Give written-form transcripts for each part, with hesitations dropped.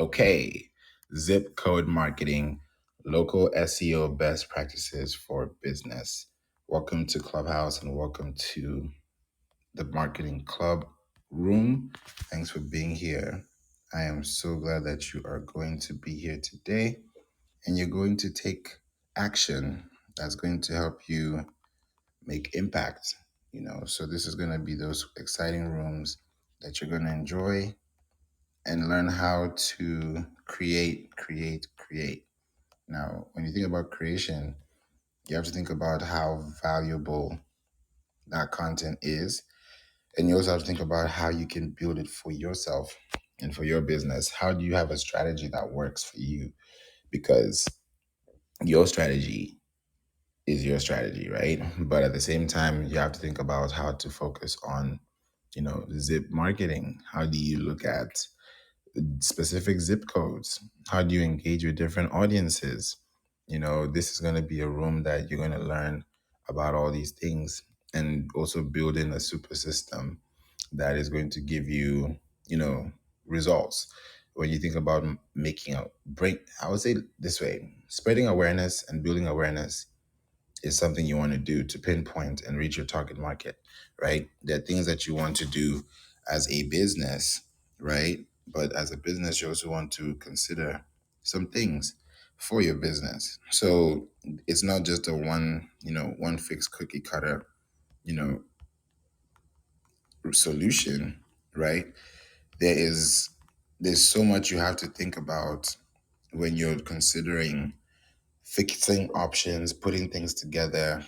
Okay, zip code marketing, local SEO best practices for business. Welcome to Clubhouse and welcome to the Marketing Club room. Thanks for being here. I am so glad that you are going to be here today and you're going to take action that's going to help you make impact. So this is going to be those exciting rooms that you're going to enjoy and learn how to create. Now, when you think about creation, you have to think about how valuable that content is. And you also have to think about how you can build it for yourself and for your business. How do you have a strategy that works for you? Because your strategy is your strategy, right? But at the same time, you have to think about how to focus on, zip marketing. How do you look at specific zip codes? How do you engage with different audiences? This is going to be a room that you're going to learn about all these things and also build in a super system that is going to give you, results. When you think about making a break, I would say this way: spreading awareness and building awareness is something you want to do to pinpoint and reach your target market, right? There are things that you want to do as a business, right? But as a business, you also want to consider some things for your business. So it's not just a one fixed cookie cutter, you know, solution, right? There is there's so much you have to think about when you're considering fixing options, putting things together.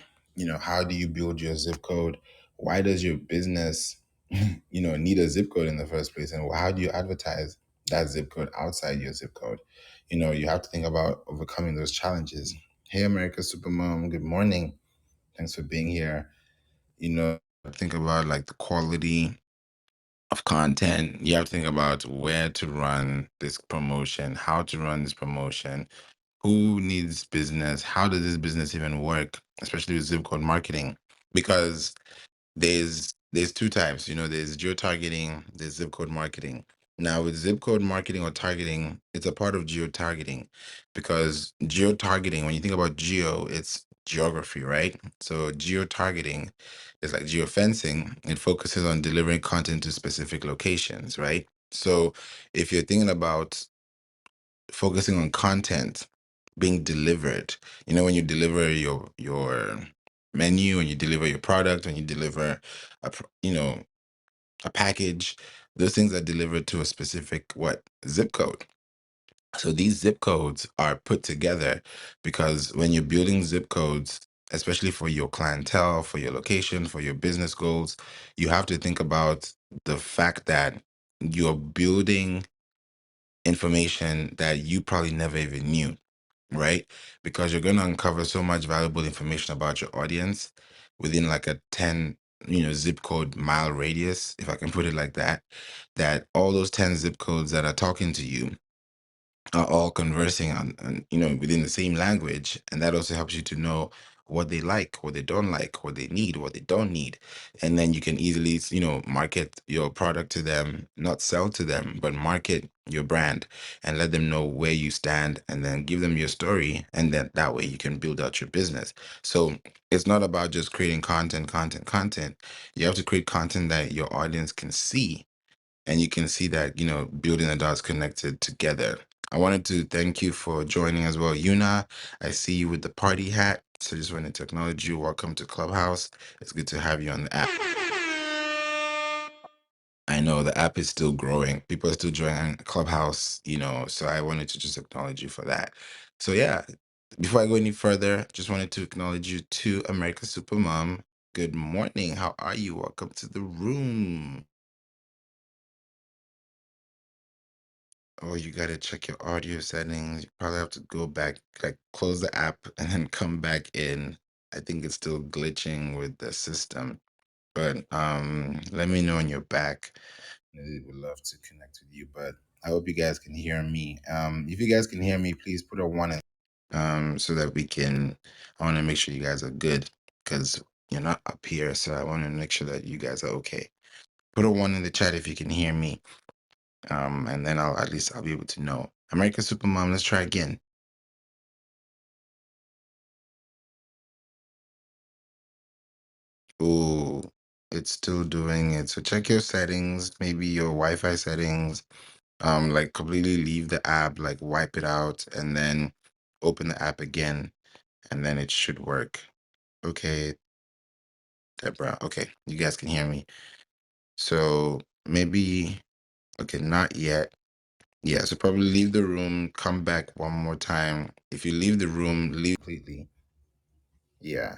How do you build your zip code? Why does your business, need a zip code in the first place? And how do you advertise that zip code outside your zip code? You have to think about overcoming those challenges. Hey, America Supermom, good morning. Thanks for being here. Think about like the quality of content. You have to think about where to run this promotion, how to run this promotion, who needs business, how does this business even work, especially with zip code marketing. Because there's two types, there's geo targeting, there's zip code marketing. Now with zip code marketing or targeting, it's a part of geo targeting, because geo targeting, when you think about geo, it's geography, right? So geo targeting is like geofencing. It focuses on delivering content to specific locations, right? So if you're thinking about focusing on content being delivered, when you deliver your menu, when you deliver your product, when you deliver a package, those things are delivered to a specific zip code. So these zip codes are put together because when you're building zip codes, especially for your clientele, for your location, for your business goals, you have to think about the fact that you're building information that you probably never even knew, right? Because you're going to uncover so much valuable information about your audience within like a 10, zip code mile radius, if I can put it like that, that all those 10 zip codes that are talking to you are all conversing on within the same language, and that also helps you to know what they like, what they don't like, what they need, what they don't need. And then you can easily market your product to them, not sell to them, but market your brand and let them know where you stand, and then give them your story, and then that way you can build out your business. So it's not about just creating content. You have to create content that your audience can see, and you can see that building the dots connected together. I wanted to thank you for joining as well, Yuna. I see you with the party hat, so just wanted to acknowledge you. Welcome to Clubhouse. It's good to have you on the app. I know the app is still growing, people are still joining Clubhouse, so I wanted to just acknowledge you for that. So yeah, before I go any further, just wanted to acknowledge you to America Supermom. Good morning, how are you? Welcome to the room. Oh, you gotta check your audio settings. You probably have to go back, like close the app and then come back in. I think it's still glitching with the system. But let me know when you're back. I would love to connect with you, but I hope you guys can hear me. If you guys can hear me, please put a one in, so that we can. I want to make sure you guys are good, because you're not up here, so I want to make sure that you guys are okay. Put a one in the chat if you can hear me. And then I'll at least I'll be able to know. America Supermom, let's try again. Oh, it's still doing it. So check your settings, maybe your Wi-Fi settings. Like completely leave the app, like wipe it out, and then open the app again, and then it should work. Okay, Deborah. Okay, you guys can hear me. So maybe okay, not yet. Yeah, so probably leave the room, come back one more time. If you leave the room, leave completely. Yeah.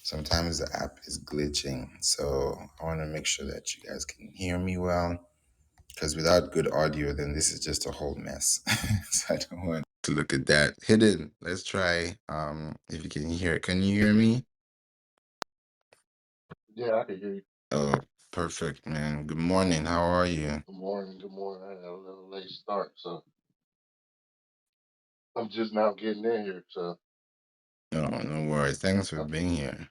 Sometimes the app is glitching. So I want to make sure that you guys can hear me well. Because without good audio, then this is just a whole mess. So I don't want to look at that. Hidden. Let's try. If you can hear it. Can you hear me? Yeah, I can hear you. Oh, perfect, man. Good morning. How are you? Good morning. Good morning. I had a little late start, so I'm just now getting in here. So Oh, no worries. Thanks for uh, being here.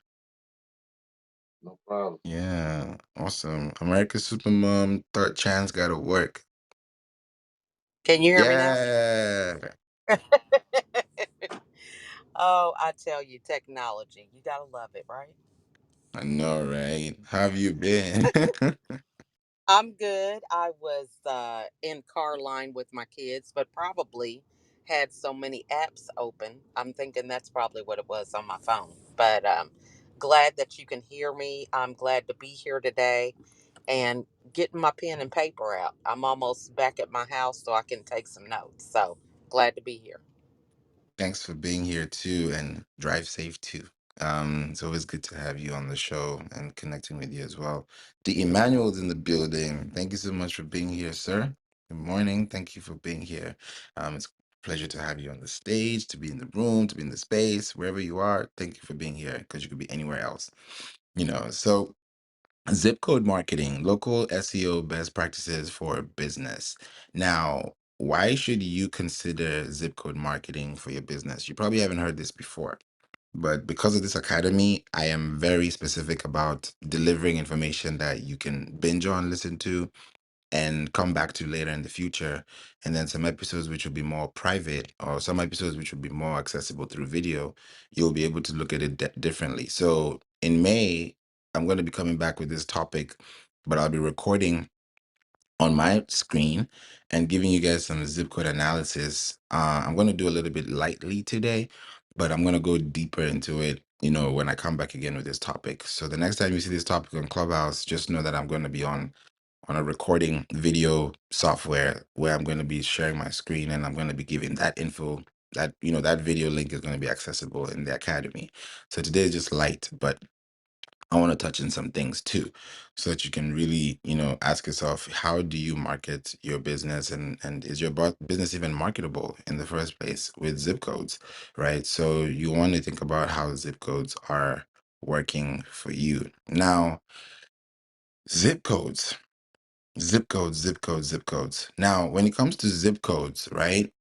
no problem. Yeah, awesome. America's Supermom, third chance gotta work. Can you hear me now? Yeah. Oh, I tell you, technology. You gotta love it, right? I know, right? How have you been? I'm good. I was in car line with my kids, but probably had so many apps open. I'm thinking that's probably what it was on my phone. But glad that you can hear me. I'm glad to be here today and getting my pen and paper out. I'm almost back at my house so I can take some notes. So glad to be here. Thanks for being here too, and drive safe too. It's always good to have you on the show and connecting with you as well. The Emmanuel's in the building. Thank you so much for being here, sir. Good morning. Thank you for being here. It's a pleasure to have you on the stage, to be in the room, to be in the space, wherever you are. Thank you for being here because you could be anywhere else. So zip code marketing, local SEO best practices for business. Now, why should you consider zip code marketing for your business? You probably haven't heard this before, but because of this academy, I am very specific about delivering information that you can binge on, listen to, and come back to later in the future. And then some episodes which will be more private, or some episodes which will be more accessible through video, you'll be able to look at it differently. So in May, I'm going to be coming back with this topic, but I'll be recording on my screen and giving you guys some zip code analysis. I'm going to do a little bit lightly today, but I'm going to go deeper into it, when I come back again with this topic. So the next time you see this topic on Clubhouse, just know that I'm going to be on a recording video software where I'm going to be sharing my screen, and I'm going to be giving that info, that video link is going to be accessible in the academy. So today is just light, but I want to touch on some things too, so that you can really, ask yourself, how do you market your business, and is your business even marketable in the first place with zip codes, right? So you want to think about how zip codes are working for you. Now, zip codes. Zip codes, zip codes, zip codes. Now, when it comes to zip codes, right?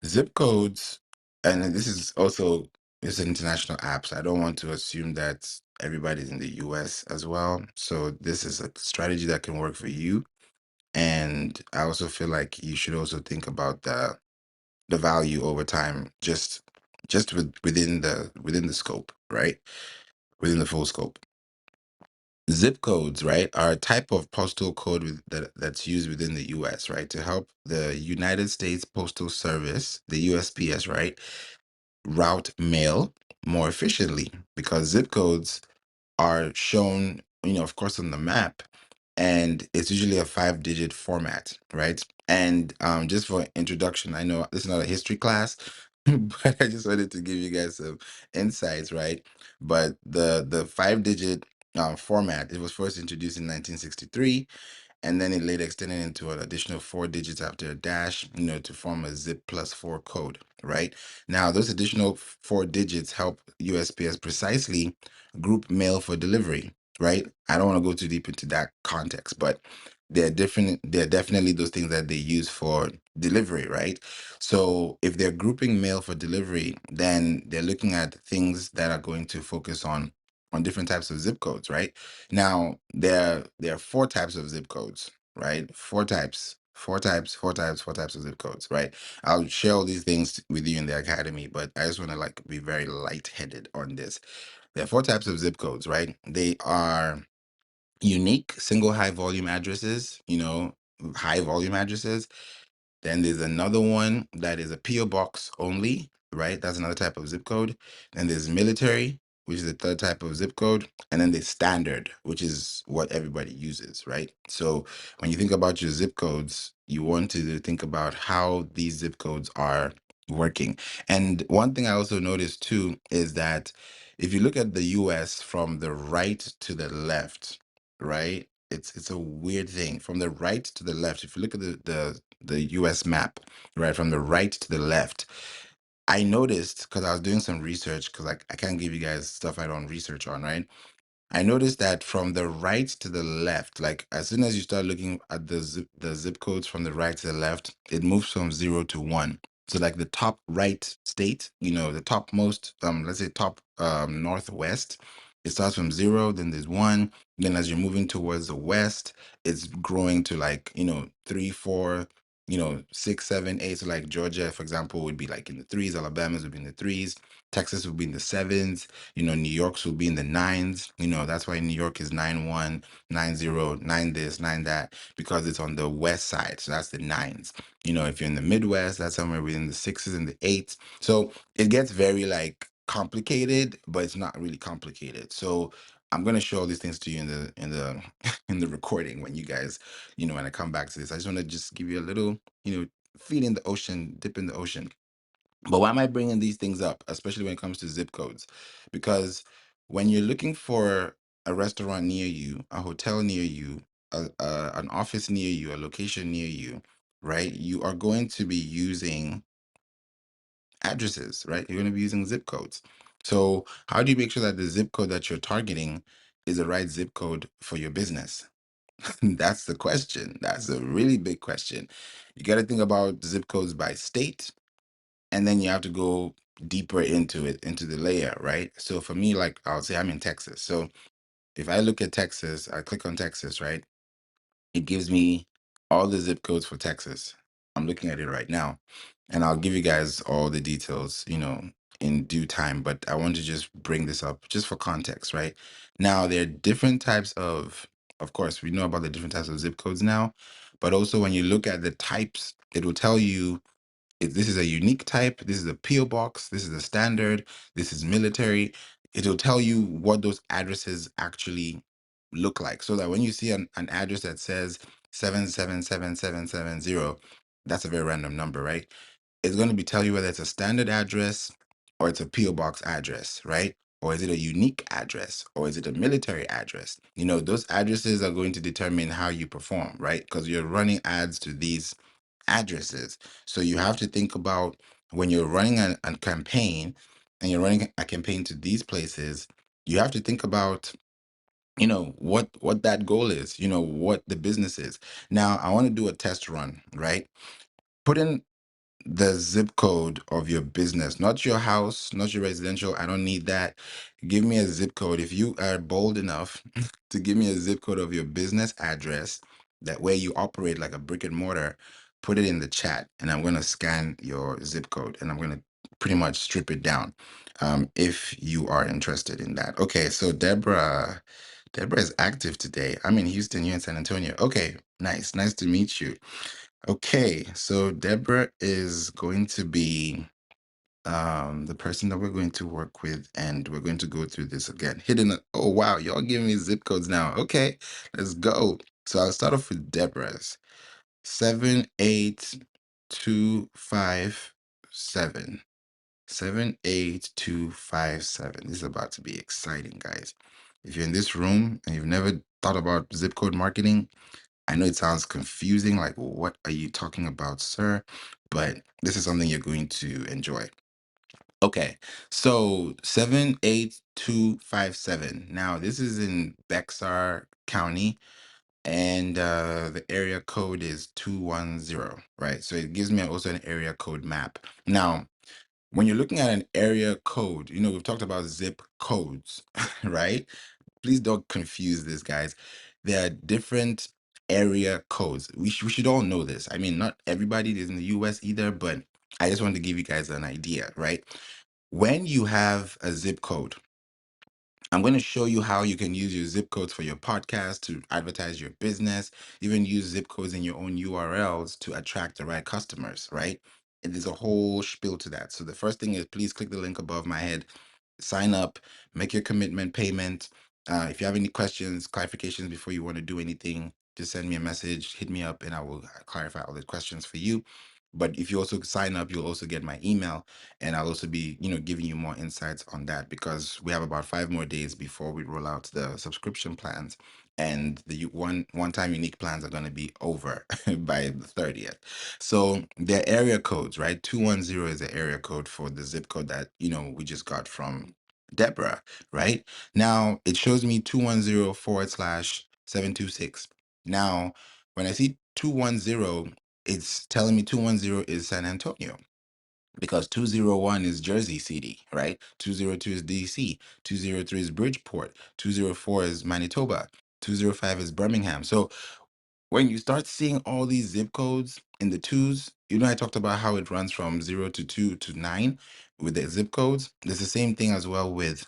Zip codes, and this is also it's an international app, so I don't want to assume that everybody's in the US as well. So this is a strategy that can work for you. And I also feel like you should also think about the value over time, just within the scope, right? Within the full scope. Zip codes, right, are a type of postal code that's used within the US, right, to help the United States Postal Service, the USPS, right, route mail more efficiently, because zip codes are shown, of course, on the map, and it's usually a 5-digit format, right? And just for introduction, I know this is not a history class, but I just wanted to give you guys some insights, right? But the 5-digit format, it was first introduced in 1963, and then it later extended into an additional 4 digits after a dash, to form a zip plus 4 code, right? Now, those additional 4 digits help USPS precisely group mail for delivery, right? I don't want to go too deep into that context, but they're definitely those things that they use for delivery, right? So if they're grouping mail for delivery, then they're looking at things that are going to focus on different types of zip codes, right? Now, there are 4 types of zip codes, right? 4 types. Four types of zip codes, right? I'll share all these things with you in the academy, but I just want to like be very lightheaded on this. There are four types of zip codes, right? They are unique single high volume addresses, high volume addresses. Then there's another one that is a PO box only, right? That's another type of zip code. Then there's military, which is the third type of zip code. And then there's standard, which is what everybody uses, right? So when you think about your zip codes, you want to think about how these zip codes are working. And one thing I also noticed too is that if you look at the US from the right to the left, right? It's a weird thing. From the right to the left, if you look at the US map, right, from the right to the left, I noticed because I was doing some research, because I can't give you guys stuff I don't research on, right? I noticed that from the right to the left, like as soon as you start looking at the zip codes from the right to the left, it moves from 0 to 1. So like the top right state, the topmost, let's say top northwest, it starts from 0, then there's 1. Then as you're moving towards the west, it's growing to like, 3, 4, 6, 7, 8. So like Georgia, for example, would be like in the threes, Alabama's would be in the threes, Texas would be in the sevens, New York's will be in the nines. That's why New York is 9-1, 9-0, 9 this, 9 that, because it's on the west side. So that's the nines. If you're in the Midwest, that's somewhere within the sixes and the eights. So it gets very like complicated, but it's not really complicated. So I'm gonna show all these things to you in the in the recording when you guys, when I come back to this. I just want to just give you a little, feet in the ocean, dip in the ocean. But why am I bringing these things up, especially when it comes to zip codes? Because when you're looking for a restaurant near you, a hotel near you, an office near you, a location near you, right? You are going to be using addresses, right? You're going to be using zip codes. So, how do you make sure that the zip code that you're targeting is the right zip code for your business? That's the question. That's a really big question. You got to think about zip codes by state, and then you have to go deeper into it, into the layer, right? So for me, like I'll say I'm in Texas. So if I look at Texas, I click on Texas, right? It gives me all the zip codes for Texas. I'm looking at it right now, and I'll give you guys all the details, in due time. But I want to just bring this up just for context, right? Now, there are different types of course, we know about the different types of zip codes now, but also when you look at the types, it will tell you if this is a unique type, this is a PO box, this is a standard, this is military. It'll tell you what those addresses actually look like. So that when you see an address that says 777770, that's a very random number, right? It's going to be tell you whether it's a standard address or it's a PO box address, right? Or is it a unique address or is it a military address? Those addresses are going to determine how you perform, right? Because you're running ads to these addresses. So you have to think about when you're running a campaign and you're running a campaign to these places, you have to think about what that goal is, what the business is. Now I want to do a test run, right? Put in the zip code of your business, not your house, not your residential. I don't need that. Give me a zip code. If you are bold enough to give me a zip code of your business address, that way you operate like a brick and mortar, put it in the chat and I'm going to scan your zip code and I'm going to pretty much strip it down, if you are interested in that. Okay, so Deborah is active today. I'm in Houston, you're in San Antonio. Okay, nice to meet you. Okay, so Deborah is going to be the person that we're going to work with, and we're going to go through this again. Oh wow, y'all giving me zip codes now. Okay, let's go. So I'll start off with Deborah's 78257. 78257. This is about to be exciting, guys. If you're in this room and you've never thought about zip code marketing, I know it sounds confusing, like, what are you talking about, sir? But this is something you're going to enjoy. Okay, so 78257. Now, this is in Bexar County, and the area code is 210, right? So it gives me also an area code map. Now, when you're looking at an area code, we've talked about zip codes, right? Please don't confuse this, guys. There are different area codes. We should all know this. I mean, not everybody is in the US either, but I just want to give you guys an idea, right? When you have a zip code, I'm going to show you how you can use your zip codes for your podcast to advertise your business, even use zip codes in your own URLs to attract the right customers, right? And there's a whole spiel to that. So the first thing is please click the link above my head, sign up, make your commitment payment. If you have any questions, clarifications before you want to do anything, just send me a message, hit me up, and I will clarify all the questions for you. But if you also sign up, you'll also get my email, and I'll also be, giving you more insights on that because we have about 5 more days before we roll out the subscription plans, and the one-time unique plans are going to be over by the 30th. So their area codes, right? 210 is the area code for the zip code that we just got from Deborah, right? Now it shows me 210/726. Now, when I see 210, it's telling me 210 is San Antonio because 201 is Jersey City, right? 202 is DC, 203 is Bridgeport, 204 is Manitoba, 205 is Birmingham. So when you start seeing all these zip codes in the twos, I talked about how it runs from 0 to 2 to 9 with the zip codes. There's the same thing as well with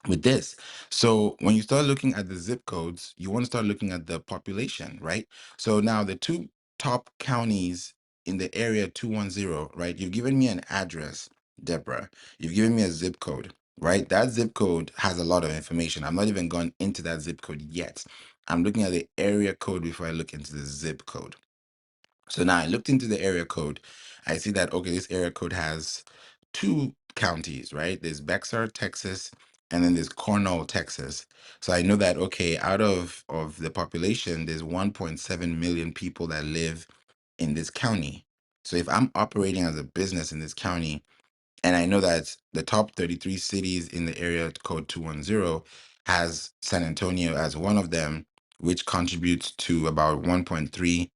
this. So when you start looking at the zip codes, you want to start looking at the population, right? So now the two top counties in the area 210, right? You've given me an address, Deborah. You've given me a zip code, right? That zip code has a lot of information. I'm not even gone into that zip code yet. I'm looking at the area code before I look into the zip code. So now I looked into the area code. I see that, okay, this area code has two counties, right? There's Bexar, Texas, and then there's Cornell, Texas. So I know that, okay, out of the population, there's 1.7 million people that live in this county. So if I'm operating as a business in this county, and I know that the top 33 cities in the area code 210 has San Antonio as one of them, which contributes to about 1.3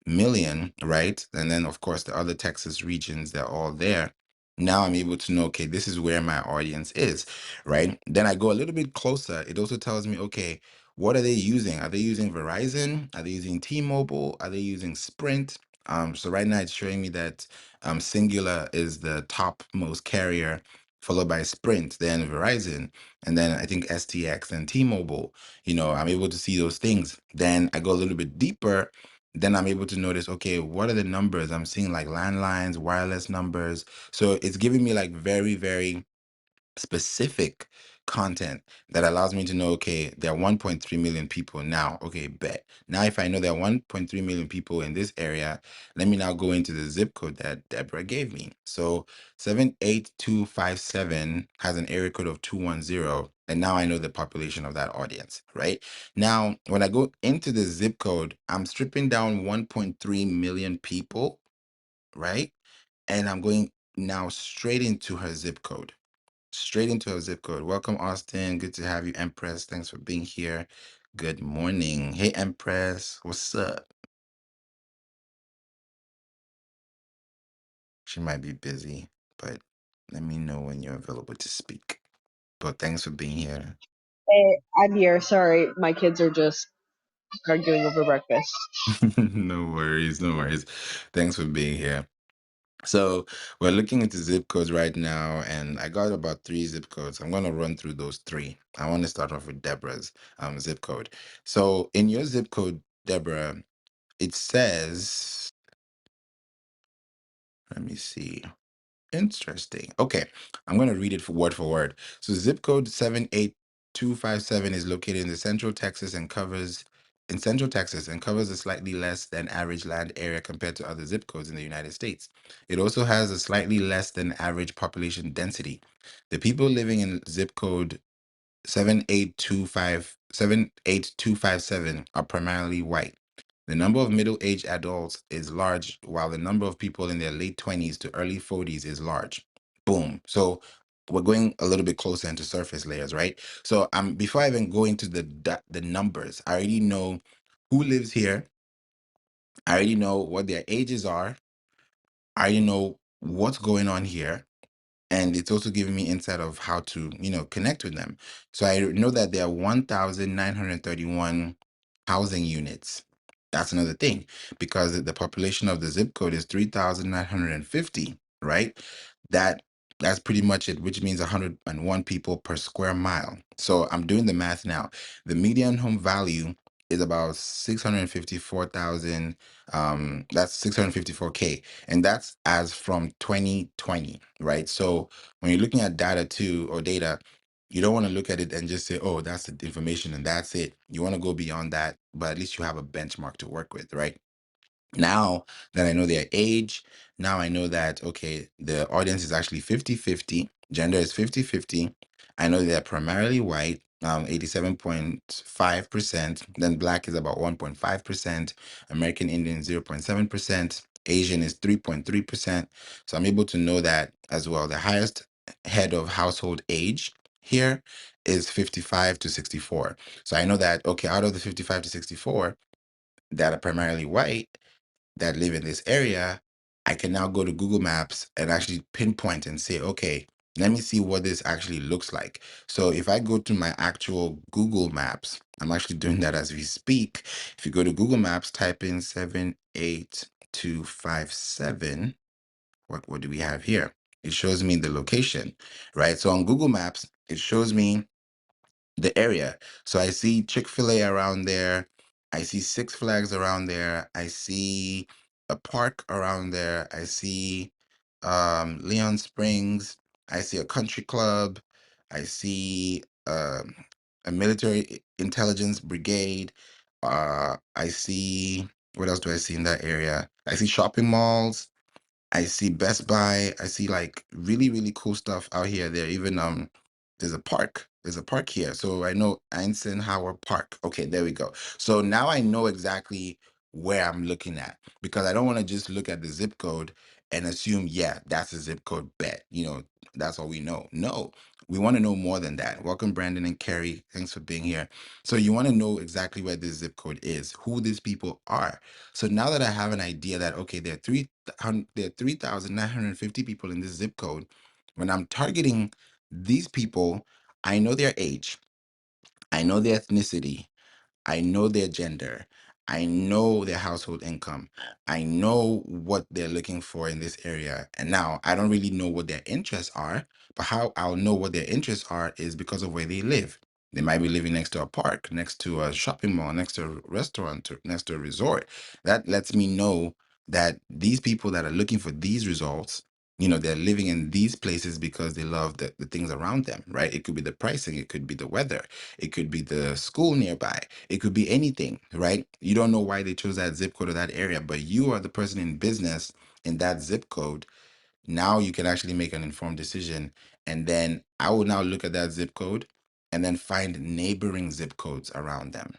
million, right? And then, of course, the other Texas regions, they're all there. Now I'm able to know, okay, this is where my audience is, right? Then I go a little bit closer. It also tells me, okay, what are they using? Are they using Verizon? Are they using T-Mobile? Are they using Sprint? So right now it's showing me that Singular is the top most carrier, followed by Sprint, then Verizon, and then I think STX and T-Mobile. I'm able to see those things. Then I go a little bit deeper, then I'm able to notice, okay, what are the numbers? I'm seeing like landlines, wireless numbers. So it's giving me like very, very specific content that allows me to know, okay, there are 1.3 million people now. Okay, bet. Now, if I know there are 1.3 million people in this area, let me now go into the zip code that Deborah gave me. So 78257 has an area code of 210. And now I know the population of that audience, right? Now, when I go into the zip code, I'm stripping down 1.3 million people, right? And I'm going now straight into her zip code. Straight into her zip code. Welcome, Austin. Good to have you, Empress. Thanks for being here. Good morning. Hey, Empress. What's up? She might be busy, but let me know when you're available to speak. But thanks for being here. Hey, I'm here. Sorry, my kids are just arguing over breakfast. No worries. No worries. Thanks for being here. So we're looking into zip codes right now, and I got about 3 zip codes. I'm going to run through those 3. I want to start off with Deborah's zip code. So in your zip code, Deborah, it says, let me see. Interesting. Okay, I'm going to read it for word. So zip code 78257 is located in Central Texas and covers a slightly less than average land area compared to other zip codes in the United States. It also has a slightly less than average population density. The people living in zip code 78257 are primarily white. The number of middle-aged adults is large, while the number of people in their late 20s to early 40s is large. Boom. So we're going a little bit closer into surface layers, right? So before I even go into the numbers, I already know who lives here. I already know what their ages are. I already know what's going on here. And it's also giving me insight of how to, connect with them. So I know that there are 1,931 housing units. That's another thing, because the population of the zip code is 3,950, right? That that's pretty much it, which means 101 people per square mile. So I'm doing the math now. The median home value is about 654,000. That's 654K, and that's as from 2020, right? So when you're looking at data too, or data, you don't want to look at it and just say, oh, that's the information and that's it. You want to go beyond that, but at least you have a benchmark to work with, right? Now that I know their age, now I know that, okay, the audience is actually 50-50, gender is 50-50. I know they're primarily white, 87.5%, then black is about 1.5%, American Indian 0.7%, Asian is 3.3%. So I'm able to know that as well. The highest head of household age here is 55 to 64. So I know that, okay, out of the 55 to 64 that are primarily white, that live in this area, I can now go to Google Maps and actually pinpoint and say, okay, let me see what this actually looks like. So if I go to my actual Google Maps, I'm actually doing that as we speak. If you go to Google Maps, type in 78257, what do we have here? It shows me the location, right? So on Google Maps, it shows me the area. So I see Chick-fil-A around there. I see Six Flags around there. I see a park around there. I see Leon Springs. I see a country club. I see a military intelligence brigade. I see, what else do I see in that area? I see shopping malls. I see Best Buy. I see like really, really cool stuff out here. There even there's a park. There's a park here. So I know Eisenhower Park. Okay, there we go. So now I know exactly where I'm looking at, because I don't want to just look at the zip code and assume, yeah, that's a zip code bet. That's all we know. No, we want to know more than that. Welcome, Brandon and Kerry. Thanks for being here. So you want to know exactly where this zip code is, who these people are. So now that I have an idea that, okay, there are 3,950 people in this zip code, when I'm targeting these people, I know their age, I know their ethnicity, I know their gender. I know their household income. I know what they're looking for in this area. And now I don't really know what their interests are, but how I'll know what their interests are is because of where they live. They might be living next to a park, next to a shopping mall, next to a restaurant, next to a resort. That lets me know that these people that are looking for these results, they're living in these places because they love the things around them, right? It could be the pricing, it could be the weather, it could be the school nearby, it could be anything, right? You don't know why they chose that zip code or that area, but you are the person in business in that zip code. Now you can actually make an informed decision. And then I will now look at that zip code and then find neighboring zip codes around them,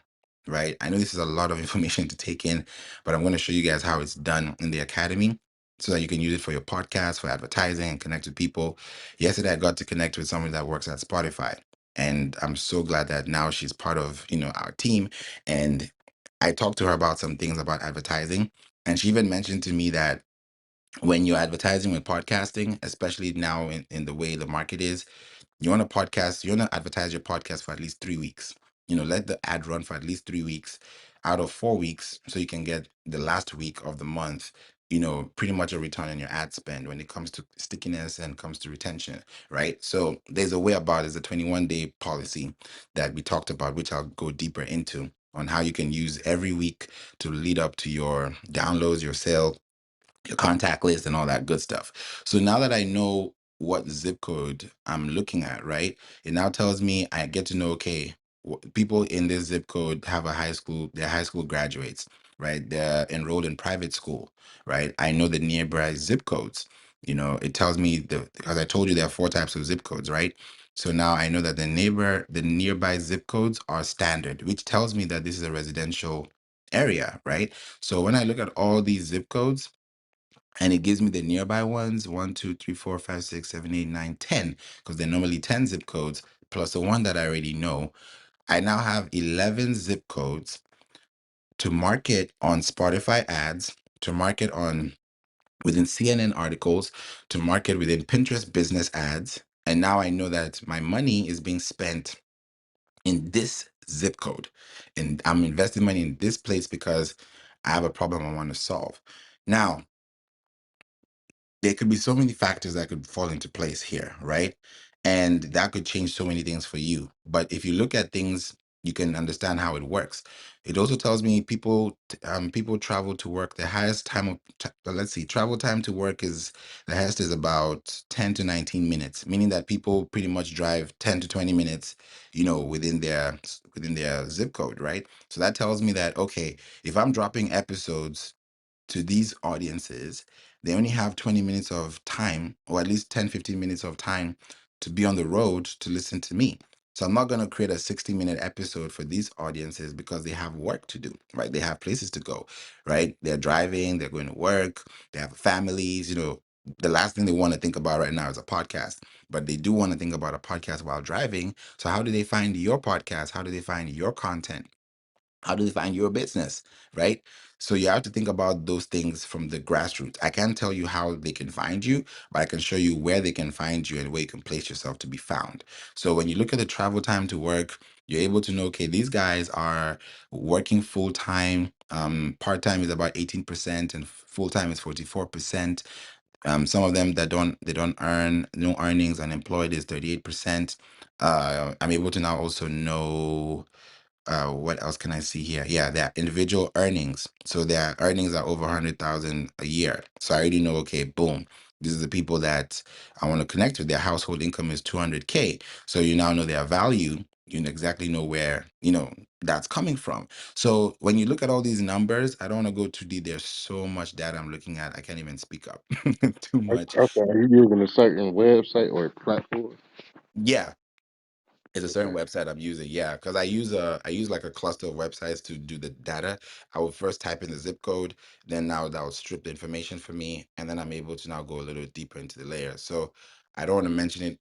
right? I know this is a lot of information to take in, but I'm going to show you guys how it's done in the academy so that you can use it for your podcast, for advertising, and connect with people. Yesterday, I got to connect with someone that works at Spotify. And I'm so glad that now she's part of, our team. And I talked to her about some things about advertising. And she even mentioned to me that when you're advertising with podcasting, especially now in the way the market is, you want to advertise your podcast for at least 3 weeks. Let the ad run for at least 3 weeks out of 4 weeks so you can get the last week of the month, pretty much a return on your ad spend when it comes to stickiness and comes to retention, right? So there's a way about it. It's a 21-day policy that we talked about, which I'll go deeper into on how you can use every week to lead up to your downloads, your sale, your contact list, and all that good stuff. So now that I know what zip code I'm looking at, right, it now tells me, I get to know, okay, people in this zip code have they're high school graduates, right? They're enrolled in private school, right? I know the nearby zip codes. It tells me because I told you there are four types of zip codes, right? So now I know that the nearby zip codes are standard, which tells me that this is a residential area, right? So when I look at all these zip codes, and it gives me the nearby ones, 1, 2, 3, 4, 5, 6, 7, 8, 9, 10, because they're normally 10 zip codes plus the one that I already know. I now have 11 zip codes to market on Spotify ads, to market on within CNN articles, to market within Pinterest business ads. And now I know that my money is being spent in this zip code, and I'm investing money in this place because I have a problem I want to solve. Now, there could be so many factors that could fall into place here, right? And that could change so many things for you. But if you look at things, you can understand how it works. It also tells me people travel to work. The highest time of let's see, travel time to work is the highest is about 10 to 19 minutes, meaning that people pretty much drive 10 to 20 minutes, within their zip code, right? So that tells me that okay, if I'm dropping episodes to these audiences, they only have 20 minutes of time, or at least 10, 15 minutes of time to be on the road to listen to me. So I'm not going to create a 60-minute episode for these audiences because they have work to do, right? They have places to go, right? They're driving, they're going to work, they have families, the last thing they want to think about right now is a podcast, but they do want to think about a podcast while driving. So how do they find your podcast? How do they find your content? How do they find your business, right? So you have to think about those things from the grassroots. I can't tell you how they can find you, but I can show you where they can find you and where you can place yourself to be found. So when you look at the travel time to work, you're able to know, okay, these guys are working full time. Part time is about 18%, and full time is 44%. Some of them that don't earn no earnings, unemployed is 38%. I'm able to now also know what else can I see here? Yeah, their individual earnings. So their earnings are over 100,000 a year. So I already know, okay, boom. These are the people that I want to connect with. Their household income is 200K. So you now know their value. Exactly know where, that's coming from. So when you look at all these numbers, I don't want to go too deep. There's so much data I'm looking at. I can't even speak up too much. Okay. Are you using a certain website or platform? Yeah, it's a certain Okay. website I'm using, yeah, because I use like a cluster of websites to do the data. I would first type in the zip code, then now that would strip the information for me, and then I'm able to now go a little deeper into the layers. So I don't want to mention it,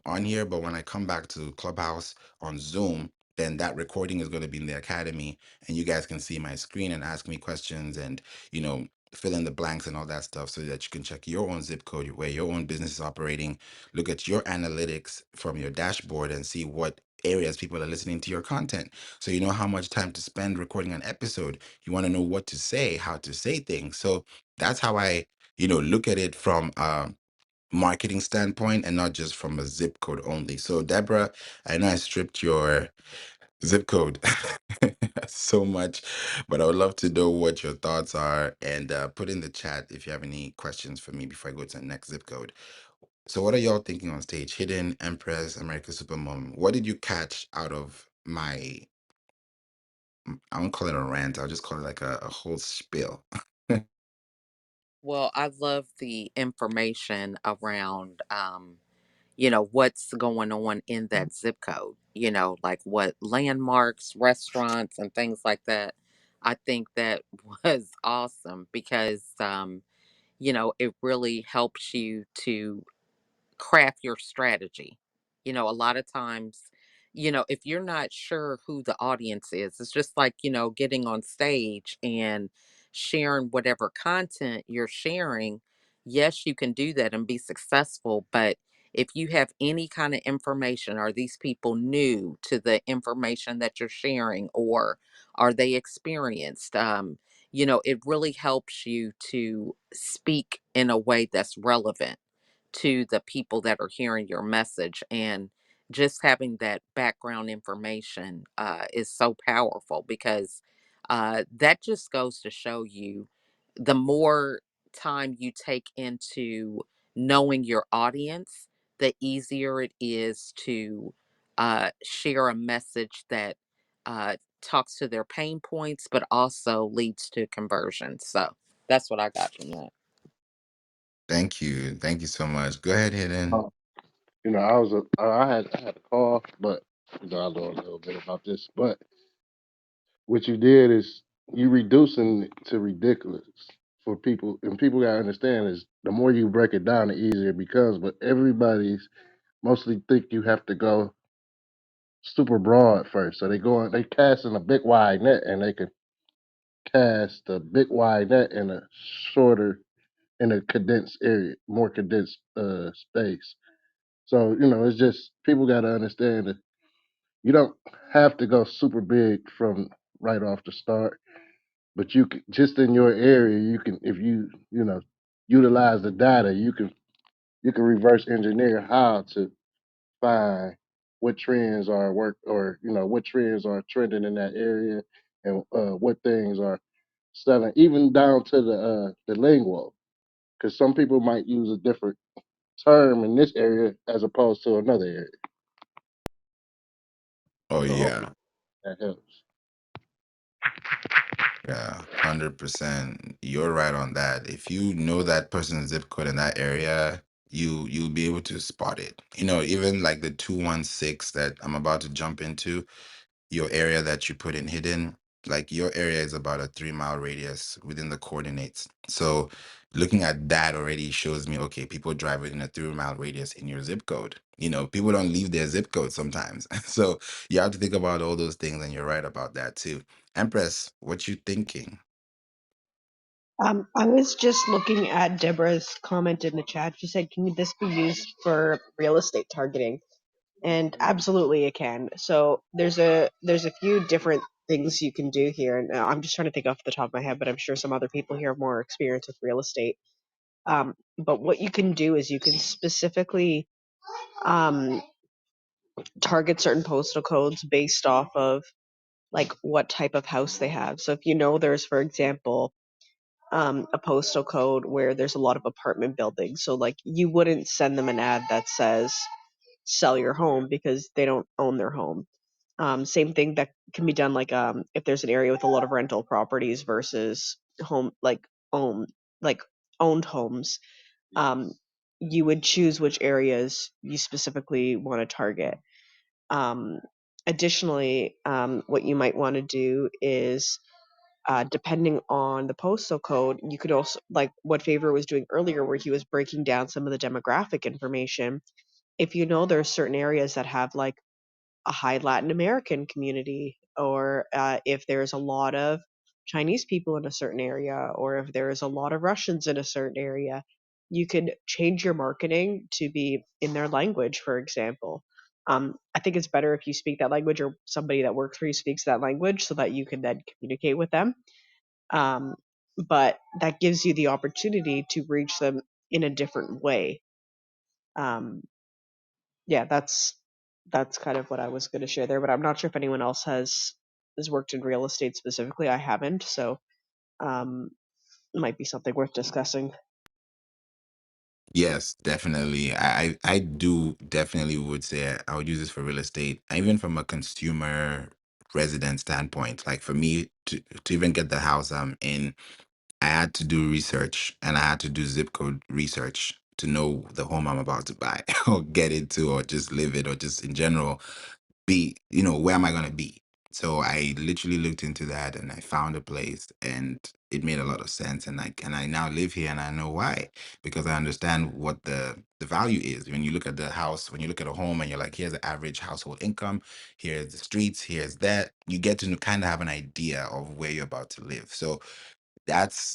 on here, but when I come back to Clubhouse on Zoom, then that recording is going to be in the academy, and you guys can see my screen and ask me questions and you know fill in the blanks and all that stuff so that you can check your own zip code, where your own business is operating, look at your analytics from your dashboard and see what areas people are listening to your content. So you know how much time to spend recording an episode. You want to know what to say, how to say things. So that's how I, look at it from a marketing standpoint and not just from a zip code only. So Deborah, I know I stripped your zip code so much, but I would love to know what your thoughts are, and put in the chat if you have any questions for me before I go to the next zip code. So what are y'all thinking on stage? Hidden, Empress, America Supermom. What did you catch out of my, I won't call it a rant, I'll just call it like a whole spiel. Well, I love the information around, what's going on in that zip code, like what landmarks, restaurants, and things like that. I think that was awesome because, it really helps you to craft your strategy. A lot of times, if you're not sure who the audience is, it's just like, getting on stage and sharing whatever content you're sharing. Yes, you can do that and be successful, but if you have any kind of information, are these people new to the information that you're sharing, or are they experienced? It really helps you to speak in a way that's relevant to the people that are hearing your message. And just having that background information is so powerful because that just goes to show you the more time you take into knowing your audience, the easier it is to share a message that talks to their pain points, but also leads to conversion. So that's what I got from that. Thank you. Thank you so much. Go ahead, Hidden. Uh, I had a call, but I know a little bit about this. But what you did is you reducing it to ridiculous for people, and people gotta understand is the more you break it down, the easier it becomes. But everybody's mostly think you have to go super broad first, so they cast in a big wide net, and they can cast a big wide net in a condensed area, more condensed space. So it's just people got to understand that you don't have to go super big from right off the start. But you can, just in your area, you can, if you know utilize the data, you can reverse engineer how to find what trends are work, or what trends are trending in that area, and what things are selling, even down to the lingo, because some people might use a different term in this area as opposed to another area. Oh So hopefully yeah, that helps. yeah, 100%. You're right on that. If you know that person's zip code in that area, you'll be able to spot it. Even like the 216 that I'm about to jump into, your area that you put in hidden, like your area is about a 3 mile radius within the coordinates. So looking at that already shows me, okay, people drive within a 3 mile radius in your zip code. People don't leave their zip code sometimes. So you have to think about all those things, and you're right about that too. Empress, what you thinking? I was just looking at Deborah's comment in the chat. She said, "Can this be used for real estate targeting?" And absolutely, it can. So there's a few different things you can do here, and I'm just trying to think off the top of my head, but I'm sure some other people here have more experience with real estate. But what you can do is you can specifically um, target certain postal codes based off of like what type of house they have. So if you know there's, for example, a postal code where there's a lot of apartment buildings, so like you wouldn't send them an ad that says sell your home because they don't own their home. Same thing that can be done like if there's an area with a lot of rental properties versus home own like owned homes. Um, you would choose which areas you specifically want to target. Um, Additionally, what you might want to do is depending on the postal code, you could also, like what Favor was doing earlier, where he was breaking down some of the demographic information. If you know there are certain areas that have like a high Latin American community, or if there's a lot of Chinese people in a certain area, or if there is a lot of Russians in a certain area, you could change your marketing to be in their language, for example. I think it's better if you speak that language, or somebody that works for you speaks that language, so that you can then communicate with them. um, but that gives you the opportunity to reach them in a different way. Um, yeah, that's kind of what I was going to share there. But I'm not sure if anyone else has worked in real estate specifically. I haven't, so it might be something worth discussing. Yes, definitely. I do definitely would say I would use this for real estate, even from a consumer resident standpoint. Like for me to even get the house I'm in, I had to do research, and I had to do zip code research to know the home I'm about to buy or get into, or just live it, or just in general be, where am I going to be? So I literally looked into that, and I found a place, and it made a lot of sense. And I now live here, and I know why, because I understand what the value is. When you look at the house, when you look at a home, and you're like, here's the average household income, here's the streets, here's that, you get to kind of have an idea of where you're about to live. So that's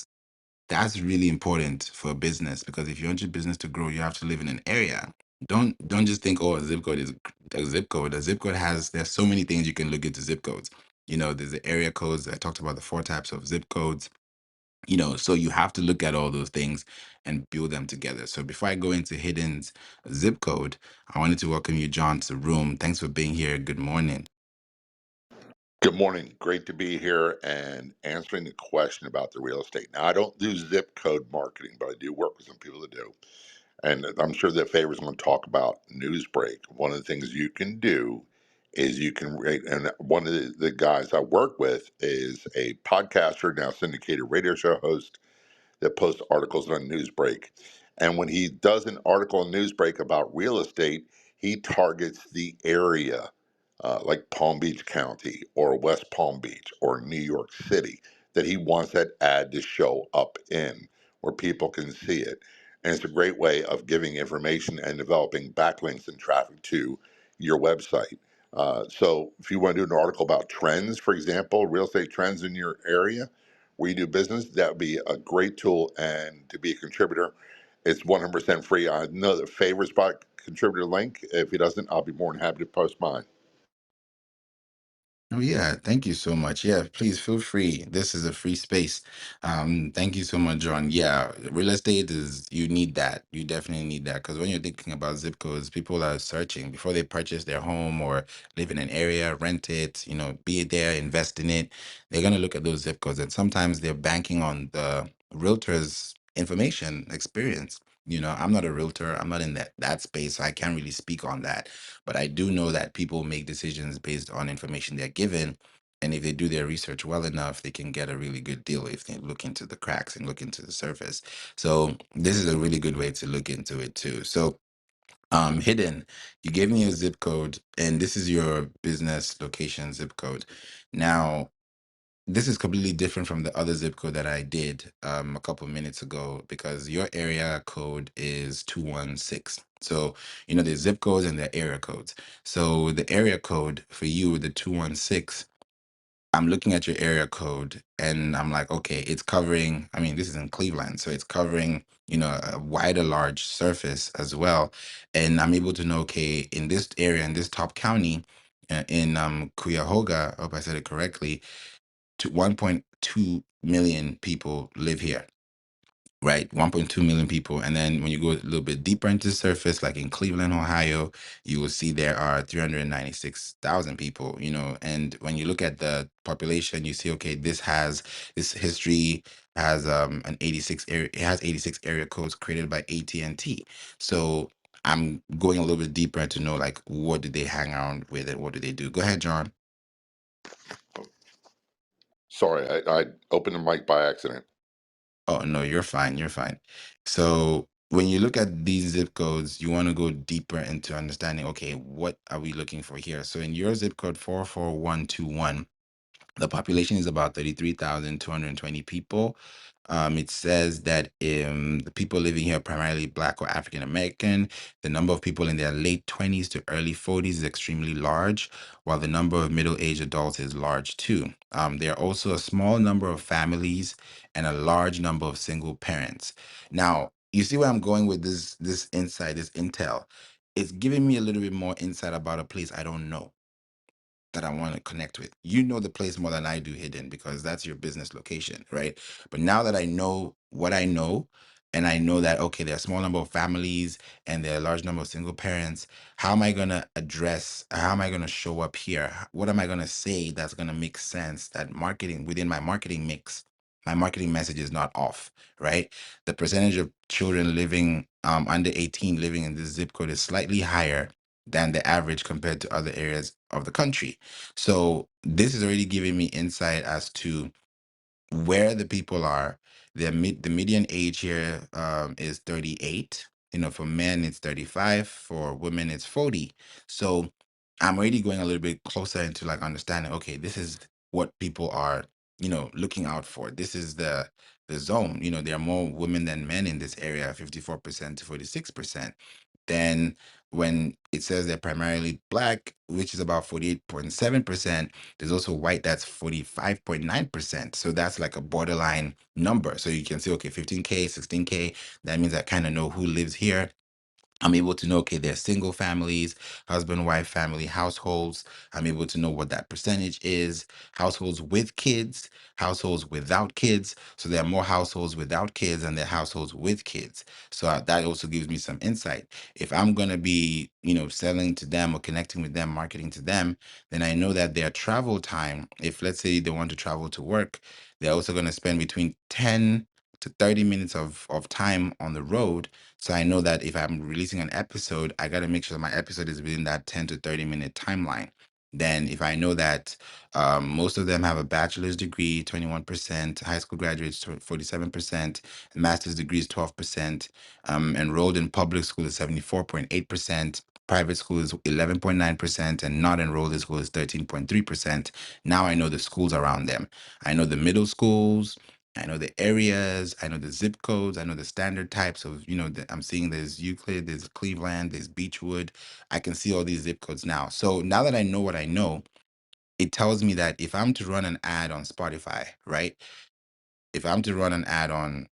that's really important for a business, because if you want your business to grow, you have to live in an area. Don't just think, oh, a zip code is a zip code. A zip code there's so many things you can look into zip codes. There's the area codes. I talked about the 4 types of zip codes. So you have to look at all those things and build them together. So before I go into Hidden's zip code, I wanted to welcome you, John, to the room. Thanks for being here. Good morning. Good morning. Great to be here and answering the question about the real estate. Now, I don't do zip code marketing, but I do work with some people that do. And I'm sure that Favor's going to talk about Newsbreak. One of the things you can do is you can rate, and one of the guys I work with is a podcaster, now syndicated radio show host that posts articles on Newsbreak. And when he does an article on Newsbreak about real estate, he targets the area, like Palm Beach County or West Palm Beach or New York City, that he wants that ad to show up in, where people can see it. And it's a great way of giving information and developing backlinks and traffic to your website. So if you want to do an article about trends, for example, real estate trends in your area, where you do business, that would be a great tool. And to be a contributor, it's 100% free. I know that Favor's bot contributor link. If he doesn't, I'll be more than happy to post mine. Oh yeah, thank you so much. Yeah, please feel free. This is a free space. Thank you so much, John. Yeah, real estate is you need that. You definitely need that because when you're thinking about zip codes, people are searching before they purchase their home or live in an area, rent it, be it there, invest in it. They're gonna look at those zip codes, and sometimes they're banking on the realtor's information, experience. I'm not a realtor. I'm not in that space, so I can't really speak on that, but I do know that people make decisions based on information they're given. And if they do their research well enough, they can get a really good deal if they look into the cracks and look into the surface. So this is a really good way to look into it too. So hidden, you gave me a zip code and this is your business location zip code. Now this is completely different from the other zip code that I did a couple minutes ago because your area code is 216. So, there's zip codes and the area codes. So, the area code for you, the 216, I'm looking at your area code and I'm like, okay, it's covering, I mean, this is in Cleveland, so it's covering, a wider, large surface as well. And I'm able to know, okay, in this area, in this top county, in Cuyahoga, I hope I said it correctly, to 1.2 million people live here, right? 1.2 million people. And then when you go a little bit deeper into the surface, like in Cleveland, Ohio, you will see there are 396,000 people, and when you look at the population, you see, okay, this history has an 86 area, it has 86 area codes created by AT&T. So I'm going a little bit deeper to know like what did they hang around with and what do they do? Go ahead, John. Sorry, I opened the mic by accident. Oh, no, you're fine. You're fine. So when you look at these zip codes, you want to go deeper into understanding, okay, what are we looking for here? So in your zip code 44121, the population is about 33,220 people. It says that the people living here are primarily Black or African American. The number of people in their late 20s to early 40s is extremely large, while the number of middle aged adults is large too. There are also a small number of families and a large number of single parents. Now, you see where I'm going with this insight, this intel. It's giving me a little bit more insight about a place I don't know that I want to connect with. You know the place more than I do, Hidden, because that's your business location, right? But now that I know what I know, and I know that, okay, there are a small number of families and there are a large number of single parents, how am I going to address, how am I going to show up here? What am I going to say that's going to make sense that marketing within my marketing mix, my marketing message is not off, right? The percentage of children living under 18 living in this zip code is slightly higher than the average compared to other areas of the country. So this is already giving me insight as to where the people are. The median age here is 38. For men it's 35. For women it's 40. So I'm already going a little bit closer into like understanding. Okay, this is what people are looking out for. This is the zone. There are more women than men in this area, 54% to 46%. Then when it says they're primarily Black, which is about 48.7%, there's also white that's 45.9%. So that's like a borderline number. So you can say, okay, 15K, 16K, that means I kind of know who lives here. I'm able to know, okay, there's single families, husband, wife, family, households. I'm able to know what that percentage is. Households with kids, households without kids. So there are more households without kids than there are households with kids. So that also gives me some insight. If I'm going to be, selling to them or connecting with them, marketing to them, then I know that their travel time, if let's say they want to travel to work, they're also going to spend between 10 to 30 minutes of time on the road. So I know that if I'm releasing an episode, I got to make sure that my episode is within that 10 to 30-minute timeline. Then if I know that most of them have a bachelor's degree, 21%, high school graduates, 47%, master's degrees, 12%, enrolled in public school is 74.8%, private school is 11.9%, and not enrolled in school is 13.3%. Now I know the schools around them. I know the middle schools, I know the areas, I know the zip codes, I know the standard types of, I'm seeing there's Euclid, there's Cleveland, there's Beechwood. I can see all these zip codes now. So now that I know what I know, it tells me that if I'm to run an ad on Spotify, right? If I'm to run an ad on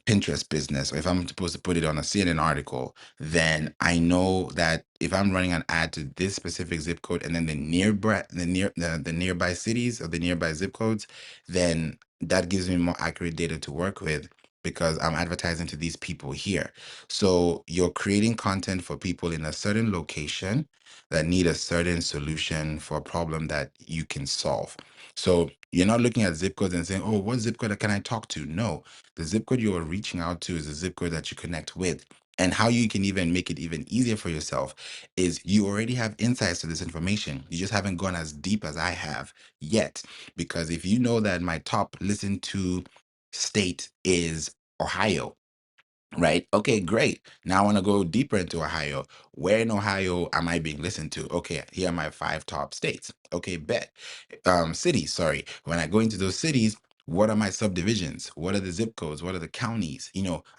Pinterest business, or if I'm supposed to put it on a CNN article, then I know that if I'm running an ad to this specific zip code and then the nearby cities or the nearby zip codes, then that gives me more accurate data to work with because I'm advertising to these people here. So you're creating content for people in a certain location that need a certain solution for a problem that you can solve. So you're not looking at zip codes and saying, "Oh, what zip code can I talk to?" No, the zip code you are reaching out to is the zip code that you connect with. And how you can even make it even easier for yourself is you already have insights to this information. You just haven't gone as deep as I have yet. Because if you know that my top listened to state is Ohio, right? Okay, great. Now I want to go deeper into Ohio. Where in Ohio am I being listened to? Okay, here are my 5 top states. Okay, bet. Cities, sorry. When I go into those cities, what are my subdivisions? What are the zip codes? What are the counties?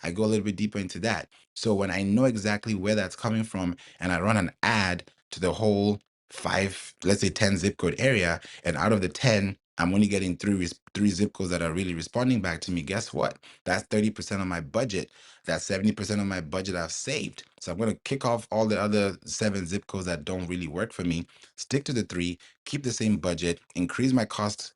I go a little bit deeper into that. So when I know exactly where that's coming from and I run an ad to the whole 5, let's say 10 zip code area, and out of the 10, I'm only getting three zip codes that are really responding back to me. Guess what? That's 30% of my budget. That's 70% of my budget I've saved. So I'm going to kick off all the other 7 zip codes that don't really work for me, stick to the 3, keep the same budget, increase my cost,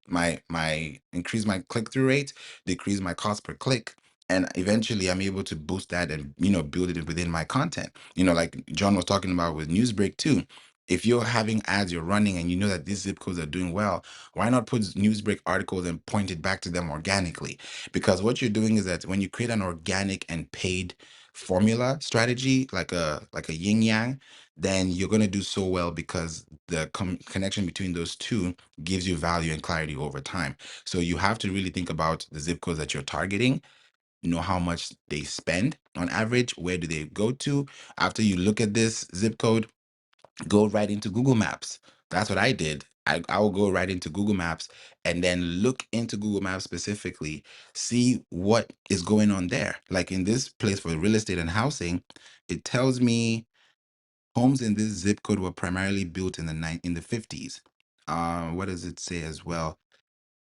my increase my click-through rate, decrease my cost per click. And eventually I'm able to boost that and, build it within my content. Like John was talking about with Newsbreak too. If you're having ads you're running and you know that these zip codes are doing well, why not put Newsbreak articles and point it back to them organically? Because what you're doing is that when you create an organic and paid formula strategy, like a yin yang, then you're going to do so well because the connection between those two gives you value and clarity over time. So you have to really think about the zip codes that you're targeting, know how much they spend on average, where do they go to. After you look at this zip code, go right into Google Maps. That's what I did. I will go right into Google Maps and then look into Google Maps specifically, see what is going on there. Like in this place for real estate and housing, it tells me homes in this zip code were primarily built in the 50s. What does it say as well?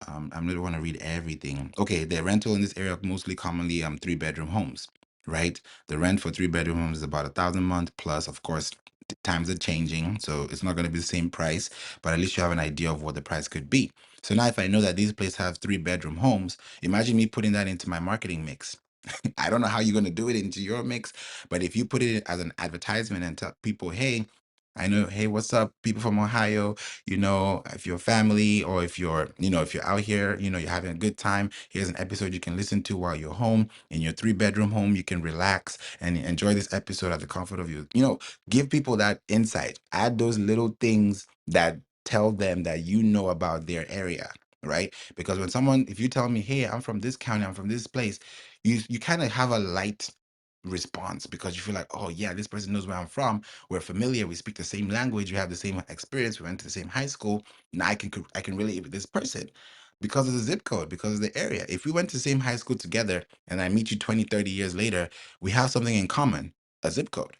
I really want to read everything. Okay, the rental in this area are mostly commonly 3-bedroom homes, right? The rent for 3-bedroom homes is about 1,000 a month plus, of course, times are changing, so it's not going to be the same price, but at least you have an idea of what the price could be. So now if I know that these places have 3-bedroom homes, imagine me putting that into my marketing mix. I don't know how you're going to do it into your mix, but if you put it as an advertisement and tell people, hey, I know, hey, what's up, people from Ohio? If you're family or if you're out here, you're having a good time, here's an episode you can listen to while you're home in your 3-bedroom home. You can relax and enjoy this episode at the comfort of give people that insight. Add those little things that tell them that about their area, right? Because if you tell me, hey, I'm from this county, I'm from this place, you kind of have a light response because you feel like, oh yeah, this person knows where I'm from. We're familiar. We speak the same language. We have the same experience. We went to the same high school. Now I can relate with this person because of the zip code, because of the area. If we went to the same high school together and I meet you 20, 30 years later, we have something in common, a zip code.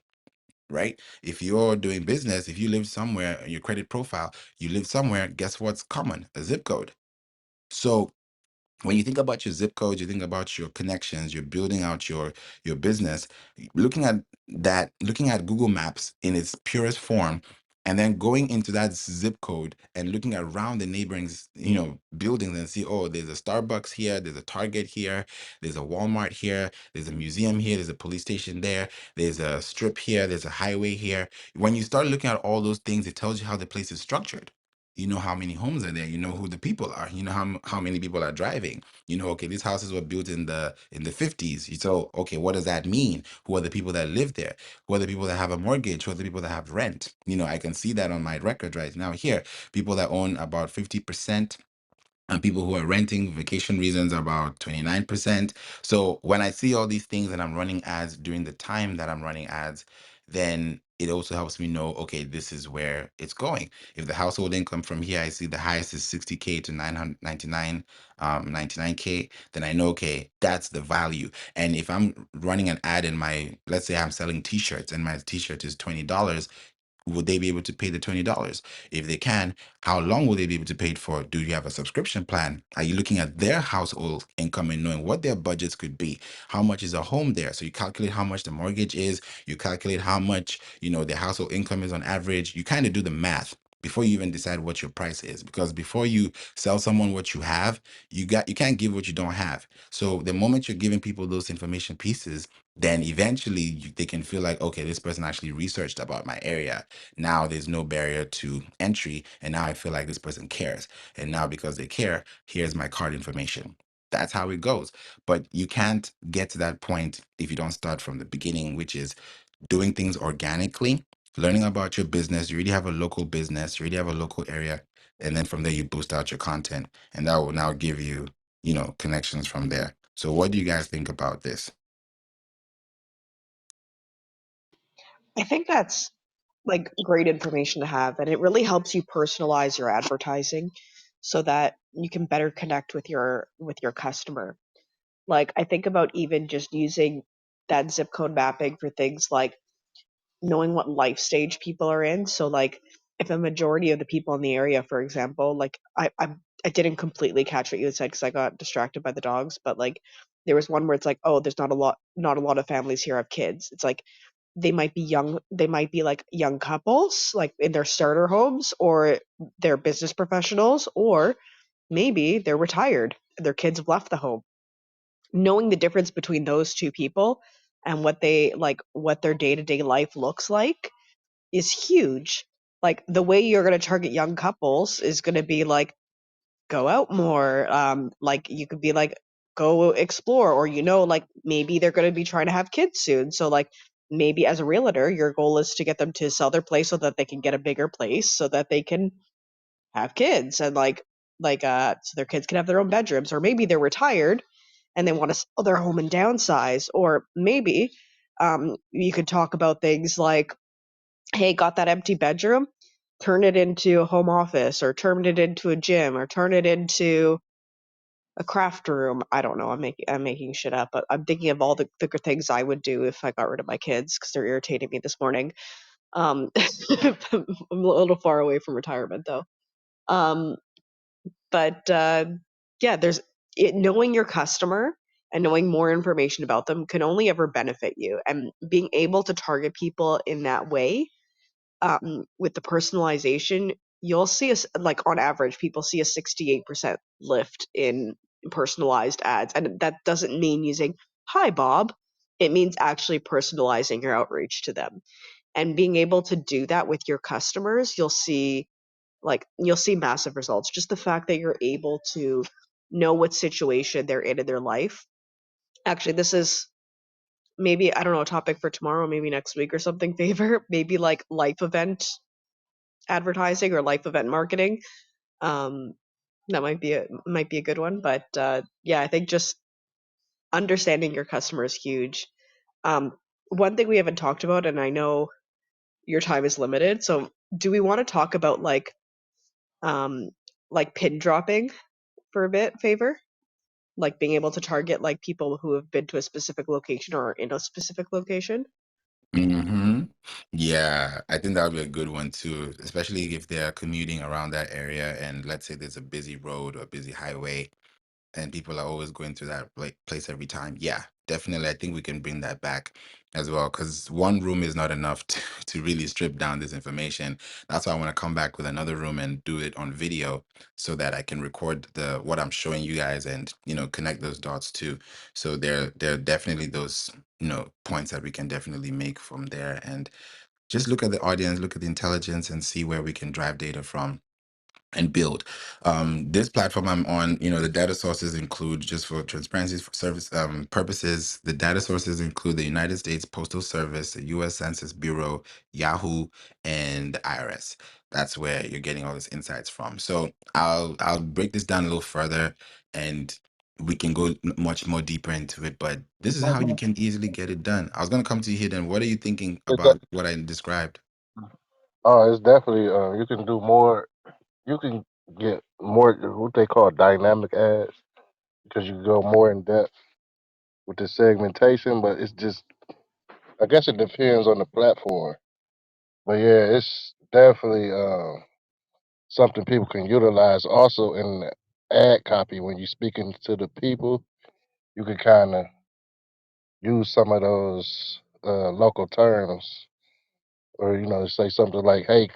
Right? If you're doing business, if you live somewhere, your credit profile, you live somewhere, guess what's common? A zip code. So when you think about your zip code, you think about your connections, you're building out your business, looking at Google Maps in its purest form, and then going into that zip code and looking around the neighboring, buildings and see, oh, there's a Starbucks here, there's a Target here, there's a Walmart here, there's a museum here, there's a police station there, there's a strip here, there's a highway here. When you start looking at all those things, it tells you how the place is structured. You know how many homes are there. You know who the people are. You know how many people are driving. Okay, these houses were built in the 50s. So, okay, what does that mean? Who are the people that live there? Who are the people that have a mortgage? Who are the people that have rent? I can see that on my record right now here. People that own about 50%, and people who are renting vacation reasons are about 29%. So when I see all these things and I'm running ads during the time that I'm running ads, then it also helps me know, okay, this is where it's going. If the household income from here, I see the highest is 60K to 999, 99K, then I know, okay, that's the value. And if I'm running an ad in let's say I'm selling t-shirts and my t-shirt is $20, would they be able to pay the $20? If they can, how long will they be able to pay it for? Do you have a subscription plan? Are you looking at their household income and knowing what their budgets could be? How much is a home there? So you calculate how much the mortgage is, you calculate how much, their household income is on average. You kind of do the math before you even decide what your price is, because before you sell someone what you have, you can't give what you don't have. So the moment you're giving people those information pieces, then eventually they can feel like, okay, this person actually researched about my area. Now there's no barrier to entry, and now I feel like this person cares, and now because they care, here's my card information. That's how it goes. But you can't get to that point if you don't start from the beginning, which is doing things organically, learning about your business. You already have a local business, you already have a local area, and then from there you boost out your content, and that will now give you, connections from there. So what do you guys think about this? I think that's like great information to have, and it really helps you personalize your advertising so that you can better connect with your customer. Like I think about even just using that zip code mapping for things like knowing what life stage people are in. So like if a majority of the people in the area, for example, like I didn't completely catch what you said because I got distracted by the dogs, but like there was one where it's like, oh, there's not a lot of families here have kids. It's like they might be like young couples, like in their starter homes, or they're business professionals, or maybe they're retired. Their kids have left the home. Knowing the difference between those two people and what their day-to-day life looks like is huge. Like the way you're going to target young couples is going to be like go out more. Like you could be like go explore, or like maybe they're going to be trying to have kids soon. So like maybe as a realtor, your goal is to get them to sell their place so that they can get a bigger place so that they can have kids, and so their kids can have their own bedrooms, or maybe they're retired and they want to sell their home and downsize, or maybe you could talk about things like, hey, got that empty bedroom, turn it into a home office, or turn it into a gym, or turn it into a craft room. I don't know. I'm making shit up, but I'm thinking of all the good things I would do if I got rid of my kids because they're irritating me this morning. I'm a little far away from retirement though. Um, but yeah, knowing your customer and knowing more information about them can only ever benefit you, and being able to target people in that way, with the personalization, you'll see us like on average, people see a 68% lift in personalized ads. And that doesn't mean using, hi, Bob. It means actually personalizing your outreach to them. And being able to do that with your customers, you'll see massive results. Just the fact that you're able to know what situation they're in their life. Actually, this is maybe, I don't know, a topic for tomorrow, maybe next week or something. Favor, maybe like life event advertising or life event marketing. Um, that might be a good one. But yeah, I think just understanding your customer is huge. Um, One thing we haven't talked about, and I know your time is limited, so do we want to talk about um, like pin dropping for a bit, Favor? Like being able to target like people who have been to a specific location or in a specific location. Hmm. Yeah, I think that would be a good one too, especially if they're commuting around that area and let's say there's a busy road or busy highway and people are always going through that place every time. Yeah, definitely. I think we can bring that back as well because one room is not enough to really strip down this information. That's why I want to come back with another room and do it on video so that I can record the what I'm showing you guys and connect those dots too. So there are definitely those points that we can definitely make from there and just look at the audience, look at the intelligence, and see where we can drive data from and build. This platform I'm on, the data sources include, just for transparency for service purposes, the data sources include the United States Postal Service, the U.S. Census Bureau, Yahoo, and the IRS. That's where you're getting all these insights from. So I'll break this down a little further, and we can go much more deeper into it. But this is how you can easily get it done. I was gonna come to you here. Then, what are you thinking It's de- about what I described? oh, it's definitely you can do more. You can get more what they call dynamic ads because you go more in depth with the segmentation. But it's just, I guess it depends on the platform. But yeah, it's definitely something people can utilize. Also in the ad copy, when you're speaking to the people, you can kind of use some of those local terms, or say something like, "Hey,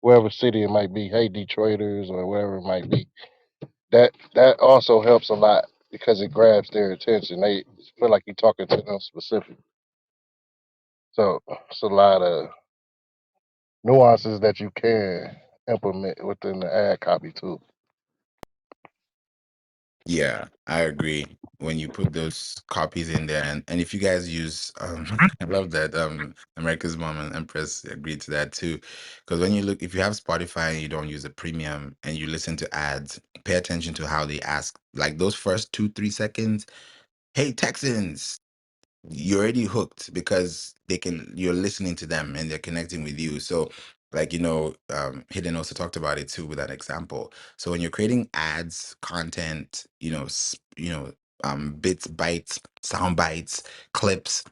wherever city it might be, hey Detroiters," or wherever it might be. That also helps a lot because it grabs their attention. They feel like you're talking to them specifically. So it's a lot of nuances that you can implement within the ad copy too. Yeah, I agree. When you put those copies in there, and if you guys use, I love that America's Mom and Empress agreed to that too, because when you look, if you have Spotify and you don't use a premium and you listen to ads, pay attention to how they ask, like those first 2 3 seconds. Hey Texans, you're already hooked because you're listening to them and they're connecting with you. So like Hidden also talked about it too with that example. So when you're creating ads, content, bits, bytes, sound bites, clips,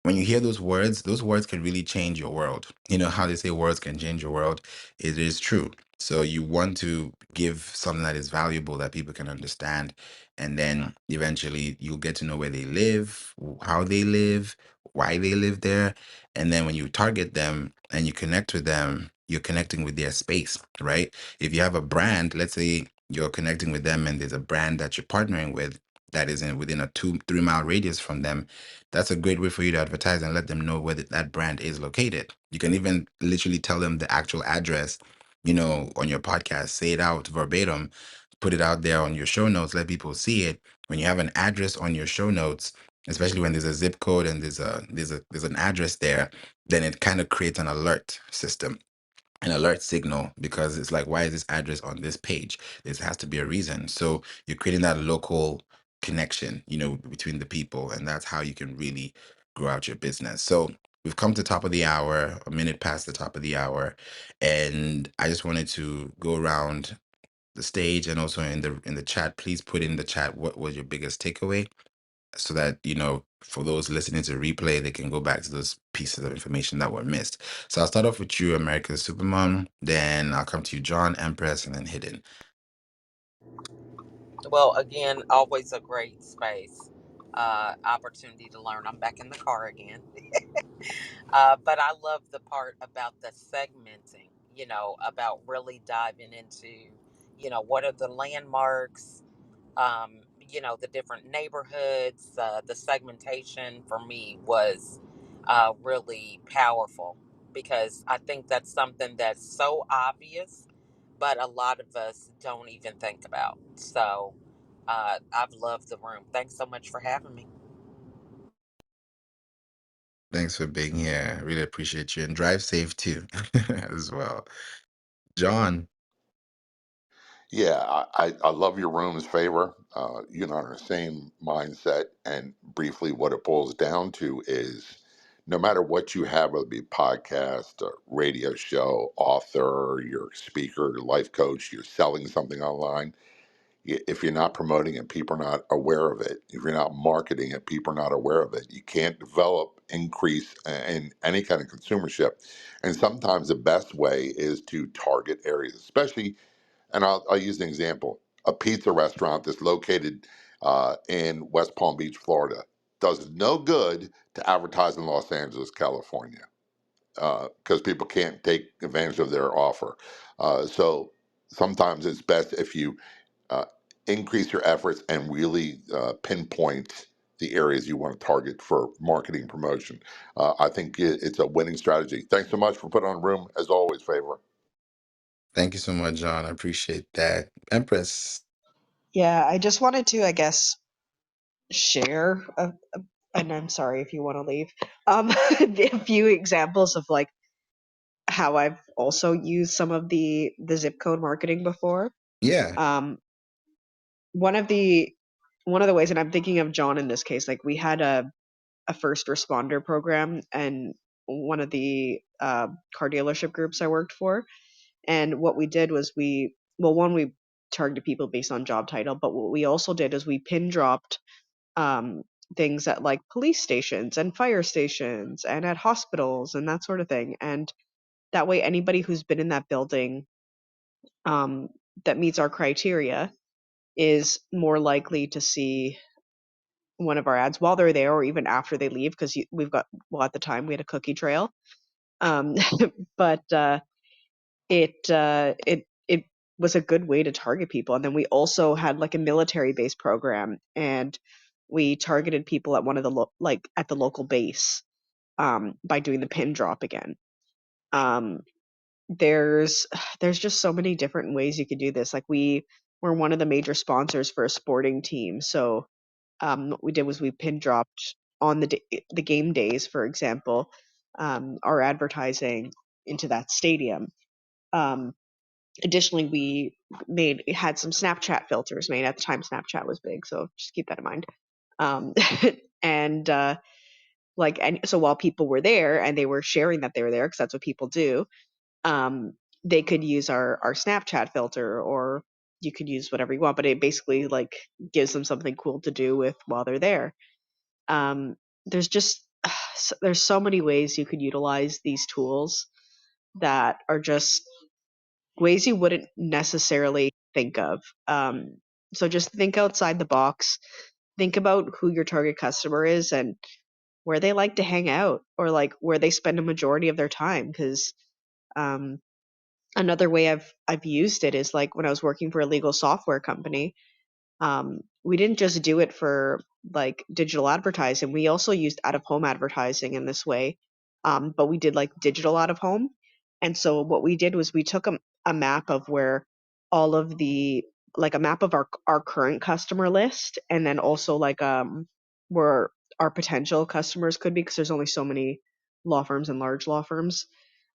when you hear those words can really change your world. You know how they say words can change your world? It is true. So you want to give something that is valuable that people can understand. And then eventually you'll get to know where they live, how they live, why they live there. And then when you target them and you connect with them, you're connecting with their space, right? If you have a brand, let's say you're connecting with them and there's a brand that you're partnering with that is within a 2 3 mile radius from them, that's a great way for you to advertise and let them know where that brand is located. You can even literally tell them the actual address, on your podcast, say it out verbatim, put it out there on your show notes, let people see it. When you have an address on your show notes, especially when there's a zip code and there's an address there, then it kind of creates an alert system, an alert signal, because it's like, why is this address on this page? There has to be a reason. So you're creating that local connection, between the people, and that's how you can really grow out your business. So we've come to top of the hour, a minute past the top of the hour, and I just wanted to go around the stage and also in the chat. Please put in the chat what was your biggest takeaway, so that for those listening to replay, they can go back to those pieces of information that were missed. So I'll start off with you, America's Supermom, then I'll come to you, John, Empress, and then Hidden. Well, again, always a great space, opportunity to learn. I'm back in the car again. But I love the part about the segmenting, about really diving into, what are the landmarks, the different neighborhoods. The segmentation for me was really powerful because I think that's something that's so obvious, but a lot of us don't even think about. So I've loved the room. Thanks so much for having me. Thanks for being here. I really appreciate you, and drive safe too, as well. John. Yeah, I love your room's favor. You and I are in the same mindset. And briefly, what it boils down to is no matter what you have, whether it be podcast, a radio show, author, your speaker, your life coach, you're selling something online. If you're not promoting it, people are not aware of it. If you're not marketing it, people are not aware of it. You can't develop, increase in any kind of consumership. And sometimes the best way is to target areas, especially, and I'll use an example. A pizza restaurant that's located in West Palm Beach, Florida, does no good to advertise in Los Angeles, California, because people can't take advantage of their offer. So sometimes it's best if you uh, increase your efforts and really pinpoint the areas you want to target for marketing promotion. I think it's a winning strategy. Thanks so much for putting on room, as always, Favor. Thank you so much, John. I appreciate that. Empress. Yeah, I just wanted to, I guess, share, and I'm sorry if you want to leave, a few examples of like how I've also used some of the zip code marketing before. Yeah. Um, one of the one of the ways, and I'm thinking of John in this case, like we had a first responder program, and one of the car dealership groups I worked for, and what we did was we targeted people based on job title, but what we also did is we pin dropped things at like police stations and fire stations and at hospitals and that sort of thing. And that way, anybody who's been in that building um, that meets our criteria is more likely to see one of our ads while they're there or even after they leave, because we've got, well, at the time we had a cookie trail. um, but it was a good way to target people. And then we also had like a military base program, and we targeted people at one of the like at the local base by doing the pin drop again. um, there's there's just so many different ways you could do this. Like we were one of the major sponsors for a sporting team, so what we did was we pin dropped on the game days, for example, our advertising into that stadium. Um, Additionally, we had some Snapchat filters made. At the time, Snapchat was big, so just keep that in mind. Um, and and so while people were there and they were sharing that they were there, because that's what people do, um, they could use our Snapchat filter, or you could use whatever you want, but it basically like gives them something cool to do with while they're there. Um, there's just there's so many ways you could utilize these tools that are just ways you wouldn't necessarily think of. So just think outside the box. Think about who your target customer is and where they like to hang out, or like where they spend a majority of their time. Because um, another way I've used it is like when I was working for a legal software company. We didn't just do it for like digital advertising. We also used out of home advertising in this way. But we did like digital out of home. And so what we did was we took a map of where all of the, like a map of our current customer list, and then also like where our potential customers could be, because there's only so many law firms and large law firms.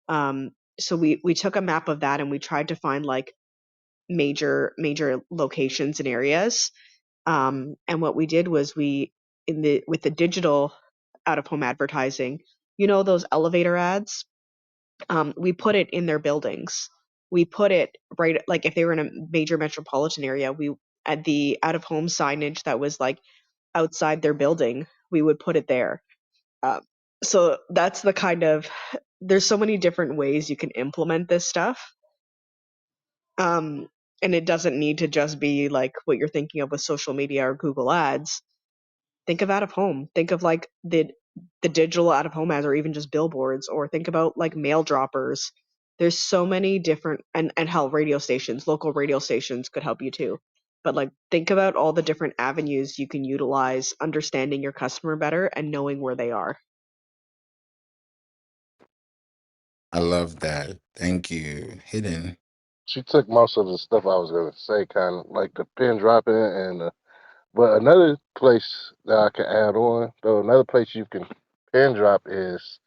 Um, so we took a map of that and we tried to find like major locations and areas. And what we did was we, in the with the digital out of home advertising, those elevator ads, we put it in their buildings. We put it right, like if they were in a major metropolitan area, we at the out of home signage that was like outside their building, we would put it there. Uh, so that's the kind of, there's so many different ways you can implement this stuff. Um, and it doesn't need to just be like what you're thinking of with social media or Google Ads. Think of out of home. Think of like the digital out of home ads, or even just billboards, or think about like mail droppers. There's so many different, and hell, radio stations, local radio stations could help you too. But like think about all the different avenues you can utilize understanding your customer better and knowing where they are. I love that. Thank you. Hidden. She took most of the stuff I was gonna say, kind of like the pin dropping and. But another place that I can add on, though, another place you can pin drop is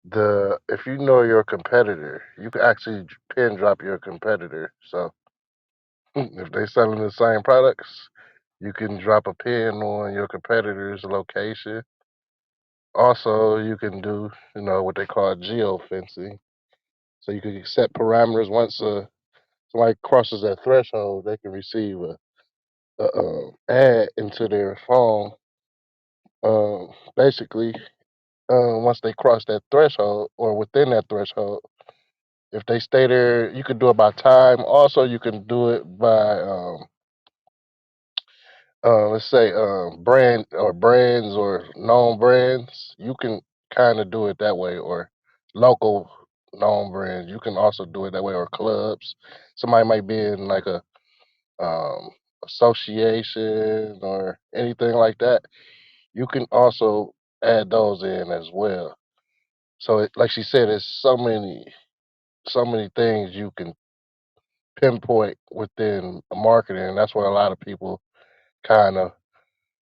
the if you know your competitor, you can actually pin drop your competitor. So if they're selling the same products, you can drop a pin on your competitor's location. Also, you can do, what they call geofencing. So you can set parameters. Once somebody crosses that threshold, they can receive a ad into their phone. Basically, once they cross that threshold or within that threshold, if they stay there, you can do it by time. Also, you can do it by let's say brand or brands or known brands. You can kind of do it that way, or local known brands. You can also do it that way, or clubs. Somebody might be in like a um, association or anything like that. You can also add those in as well. So, like she said, there's so many things you can pinpoint within marketing. And that's where a lot of people kind of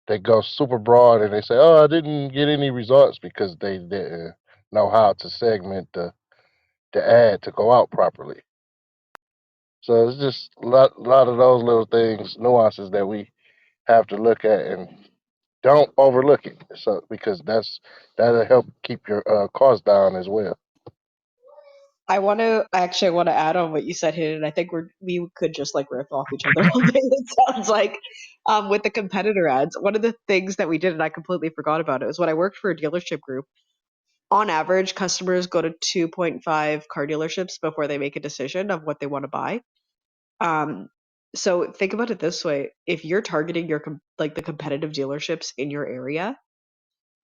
they go super broad and they say, "Oh, I didn't get any results," because they didn't know how to segment the ad to go out properly. So it's just a lot of those little things, nuances that we have to look at and don't overlook it. So because that'll help keep your costs down as well. I want to add on what you said, Hidden. I think we could just like riff off each other all day. It sounds like, with the competitor ads. One of the things that we did, and I completely forgot about it, was when I worked for a dealership group. On average, customers go to 2.5 car dealerships before they make a decision of what they want to buy. Um, so think about it this way: if you're targeting like the competitive dealerships in your area,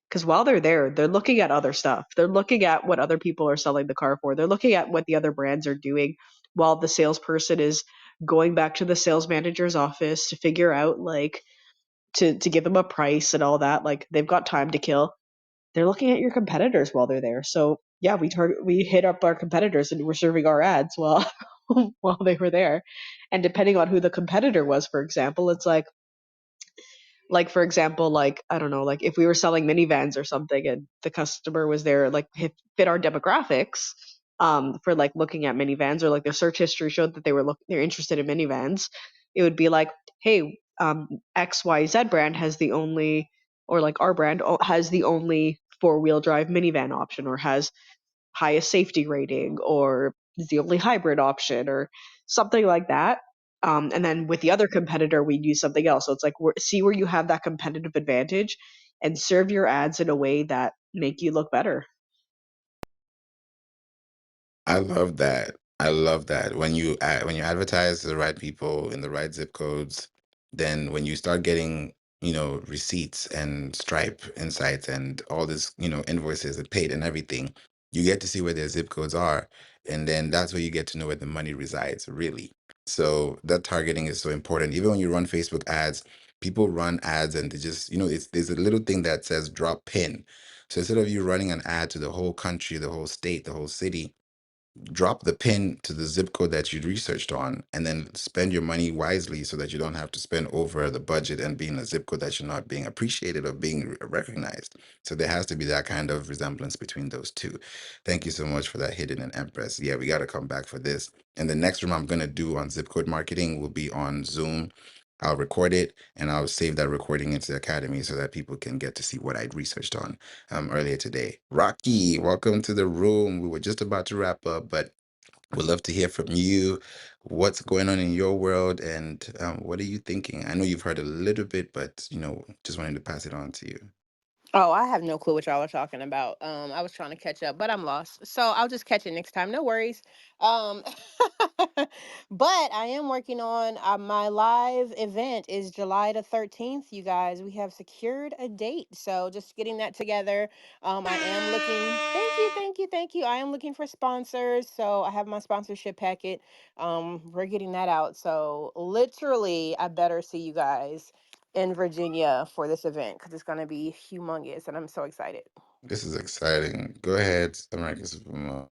because while they're there, they're looking at other stuff. They're looking at what other people are selling the car for. They're looking at what the other brands are doing while the salesperson is going back to the sales manager's office to figure out like to give them a price and all that. Like they've got time to kill. They're looking at your competitors while they're there. So yeah, we hit up our competitors and we're serving our ads while while they were there. And depending on who the competitor was, for example, it's like for example, like I don't know, like if we were selling minivans or something and the customer was there, like fit our demographics, for like looking at minivans, or like their search history showed that they're interested in minivans, it would be like, hey, XYZ brand has the only, or like our brand has the only four-wheel drive minivan option, or has highest safety rating, or is the only hybrid option, or something like that. And then with the other competitor, we'd use something else. So it's like, see where you have that competitive advantage and serve your ads in a way that make you look better. I love that. I love that. When you advertise to the right people in the right zip codes, then when you start getting, receipts and Stripe insights and all this, invoices and paid and everything, you get to see where their zip codes are. And then that's where you get to know where the money resides, really. So that targeting is so important. Even when you run Facebook ads, people run ads and they just, there's a little thing that says drop pin. So instead of you running an ad to the whole country, the whole state, the whole city, drop the pin to the zip code that you researched on, and then spend your money wisely so that you don't have to spend over the budget and be in a zip code that you're not being appreciated or being recognized. So there has to be that kind of resemblance between those two. Thank you so much for that, Hidden and Empress. Yeah, we got to come back for this. And the next room I'm going to do on zip code marketing will be on Zoom. I'll record it and I'll save that recording into the academy so that people can get to see what I'd researched on earlier today. Rocky, welcome to the room. We were just about to wrap up, but we'd love to hear from you. What's going on in your world, and what are you thinking? I know you've heard a little bit, but just wanted to pass it on to you. Oh, I have no clue what y'all were talking about. I was trying to catch up, but I'm lost. So I'll just catch it next time. No worries. Um, but I am working on my live event is July the 13th, you guys. We have secured a date. So just getting that together. I am looking, thank you, thank you, thank you. I am looking for sponsors. So I have my sponsorship packet. We're getting that out. So literally, I better see you guys in Virginia for this event because it's going to be humongous and I'm so excited. This is exciting. Go ahead, America Supermom.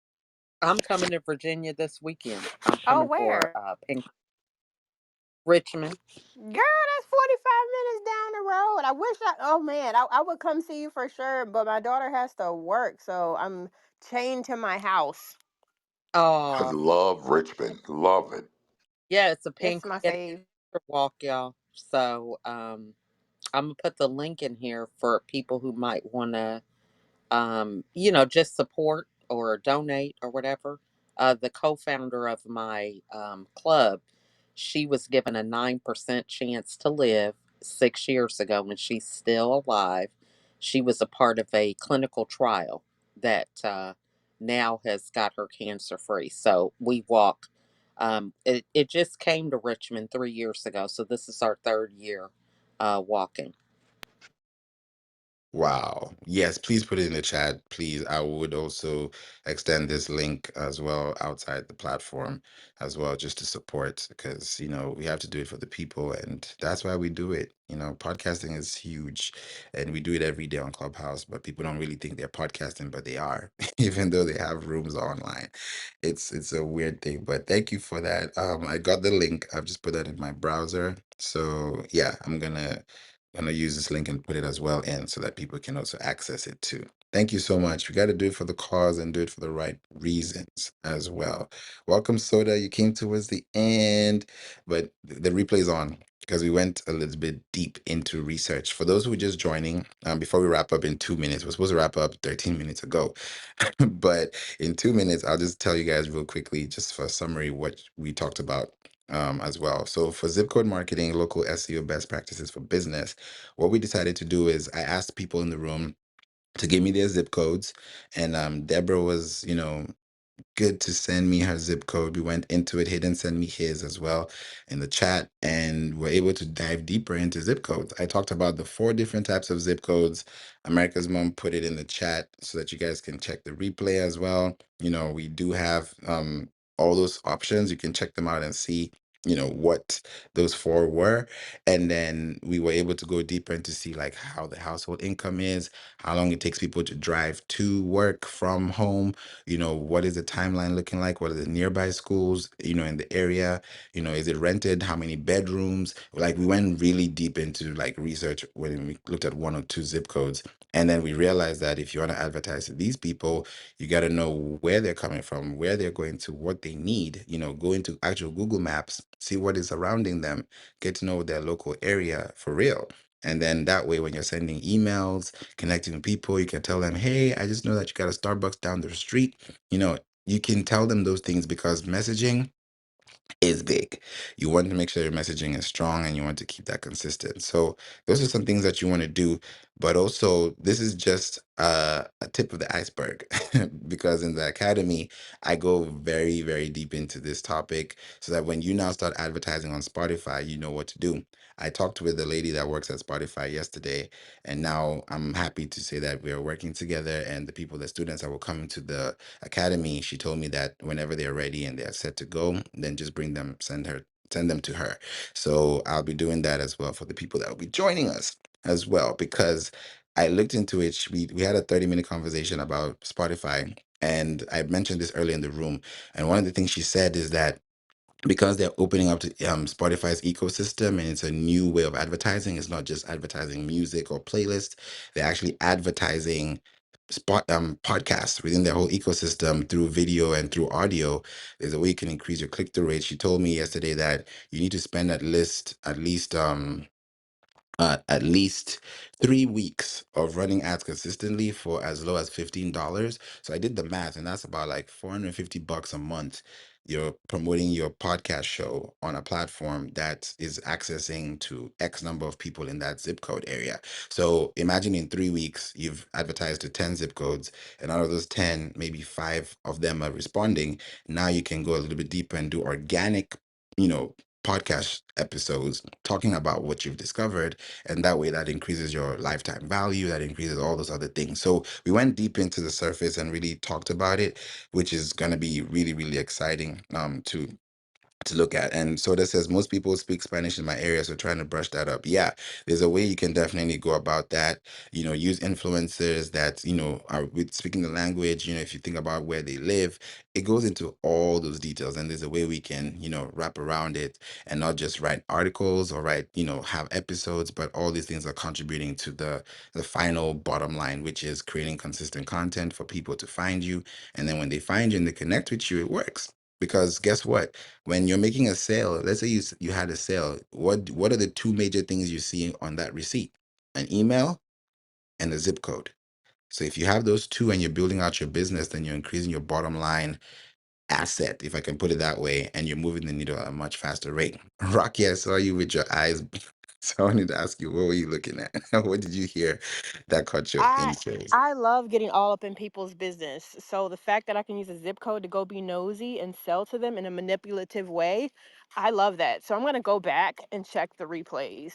I'm coming to Virginia this weekend. I'm Oh, coming for where? Pink Richmond. Girl, that's 45 minutes down the road. I wish oh man, I would come see you for sure, but my daughter has to work, so I'm chained to my house. I Oh, love Richmond. Love it. yeah, it's a It's pink. my It's fave. a walk, y'all. So I'm gonna put the link in here for people who might want to just support or donate or whatever. The co-founder of my club, she was given a 9% chance to live 6 years ago, and she's still alive. She was a part of a clinical trial that now has got her cancer free. So we walk. It just came to Richmond 3 years ago, so this is our third year walking. Wow. Yes, please put it in the chat. Please. I would also extend this link as well outside the platform as well, just to support, because, we have to do it for the people, and that's why we do it. Podcasting is huge, and we do it every day on Clubhouse, but people don't really think they're podcasting, but they are, even though they have rooms online. It's a weird thing, but thank you for that. I got the link. I've just put that in my browser. So yeah, I'm gonna use this link and put it as well in so that people can also access it too. Thank you so much. We got to do it for the cause and do it for the right reasons as well. Welcome, Soda. You came towards the end, but the replay's on. because we went a little bit deep into research. For those who are just joining, before we wrap up in 2 minutes, we're supposed to wrap up 13 minutes ago. But in 2 minutes, I'll just tell you guys real quickly, just for a summary, what we talked about as well. So for zip code marketing, local SEO best practices for business, what we decided to do is I asked people in the room to give me their zip codes. And Deborah was, good to send me her zip code. We went into it. He didn't send me his as well in the chat, and we're able to dive deeper into zip codes. I talked about the four different types of zip codes. America's Mom put it in the chat so that you guys can check the replay as well. We do have all those options. You can check them out and see. What those four were, and then we were able to go deeper into see like how the household income is, how long it takes people to drive to work from home, what is the timeline looking like, what are the nearby schools, in the area, is it rented, how many bedrooms. Like we went really deep into like research when we looked at one or two zip codes, and then we realized that if you want to advertise to these people, you got to know where they're coming from, where they're going to, what they need, go into actual Google Maps, see what is surrounding them, get to know their local area for real. And then that way, when you're sending emails, connecting with people, you can tell them, hey, I just know that you got a Starbucks down the street. You know, you can tell them those things because messaging is big. You want to make sure your messaging is strong and you want to keep that consistent. So those are some things that you want to do. But also, this is just a tip of the iceberg because in the academy, I go very, very deep into this topic so that when you now start advertising on Spotify, you know what to do. I talked with the lady that works at Spotify yesterday, and now I'm happy to say that we are working together. And the people, the students that will come into the academy, she told me that whenever they're ready and they're set to go, then just bring them, send them to her. So I'll be doing that as well for the people that will be joining us as well, because I looked into it. We had a 30-minute conversation about Spotify, and I mentioned this earlier in the room. And one of the things she said is that because they're opening up to Spotify's ecosystem, and it's a new way of advertising. It's not just advertising music or playlists. They're actually advertising podcasts within their whole ecosystem through video and through audio. There's a way you can increase your click-through rate. She told me yesterday that you need to spend at least 3 weeks of running ads consistently for as low as $15. So I did the math, and that's about like $450 a month. You're promoting your podcast show on a platform that is accessing to X number of people in that zip code area. So imagine in 3 weeks, you've advertised to 10 zip codes, and out of those 10, maybe five of them are responding. Now you can go a little bit deeper and do organic, podcast episodes talking about what you've discovered, and that way that increases your lifetime value, that increases all those other things. So we went deep into the surface and really talked about it, which is going to be really, really exciting to look at. And so that says most people speak Spanish in my area, so trying to brush that up. Yeah, there's a way you can definitely go about that. Use influencers that are with speaking the language. If you think about where they live, it goes into all those details, and there's a way we can wrap around it and not just write articles or write have episodes, but all these things are contributing to the final bottom line, which is creating consistent content for people to find you, and then when they find you and they connect with you, it works. Because guess what? When you're making a sale, let's say you had a sale, what are the two major things you see on that receipt? An email and a zip code. So if you have those two and you're building out your business, then you're increasing your bottom line asset, if I can put it that way, and you're moving the needle at a much faster rate. Rocky, I saw you with your eyes. So I wanted to ask you, what were you looking at? What did you hear that caught your I interest? I love getting all up in people's business. So the fact that I can use a zip code to go be nosy and sell to them in a manipulative way, I love that. So I'm gonna go back and check the replays.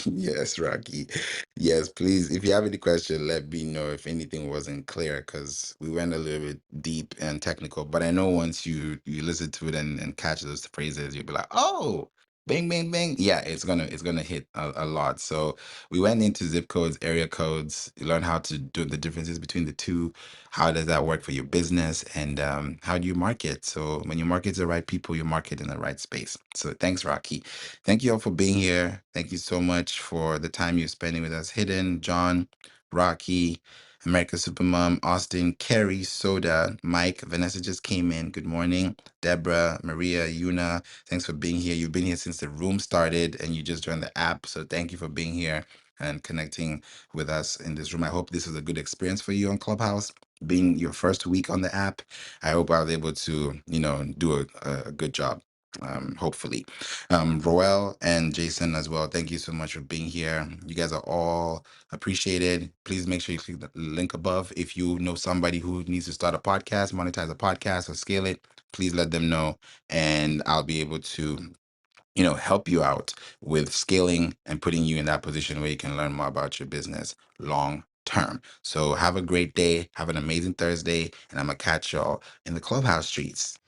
Yes, Rocky. Yes, please. If you have any question, let me know if anything wasn't clear, because we went a little bit deep and technical. But I know once you listen to it and catch those phrases, you'll be like, oh, bang, bang, bang. Yeah, it's gonna hit a lot. So we went into zip codes, area codes, you learn how to do the differences between the two. How does that work for your business, and how do you market? So when you market to the right people, you market in the right space. So thanks, Rocky. Thank you all for being here. Thank you so much for the time you're spending with us. Hidden, John, Rocky, America Supermom, Austin, Kerry, Soda, Mike, Vanessa just came in. Good morning. Deborah, Maria, Yuna, thanks for being here. You've been here since the room started and you just joined the app. So thank you for being here and connecting with us in this room. I hope this is a good experience for you on Clubhouse. Being your first week on the app, I hope I was able to, do a good job. Hopefully. Roel and Jason as well. Thank you so much for being here. You guys are all appreciated. Please make sure you click the link above. If you know somebody who needs to start a podcast, monetize a podcast, or scale it, please let them know, and I'll be able to help you out with scaling and putting you in that position where you can learn more about your business long term. So have a great day. Have an amazing Thursday, and I'm gonna catch y'all in the clubhouse streets.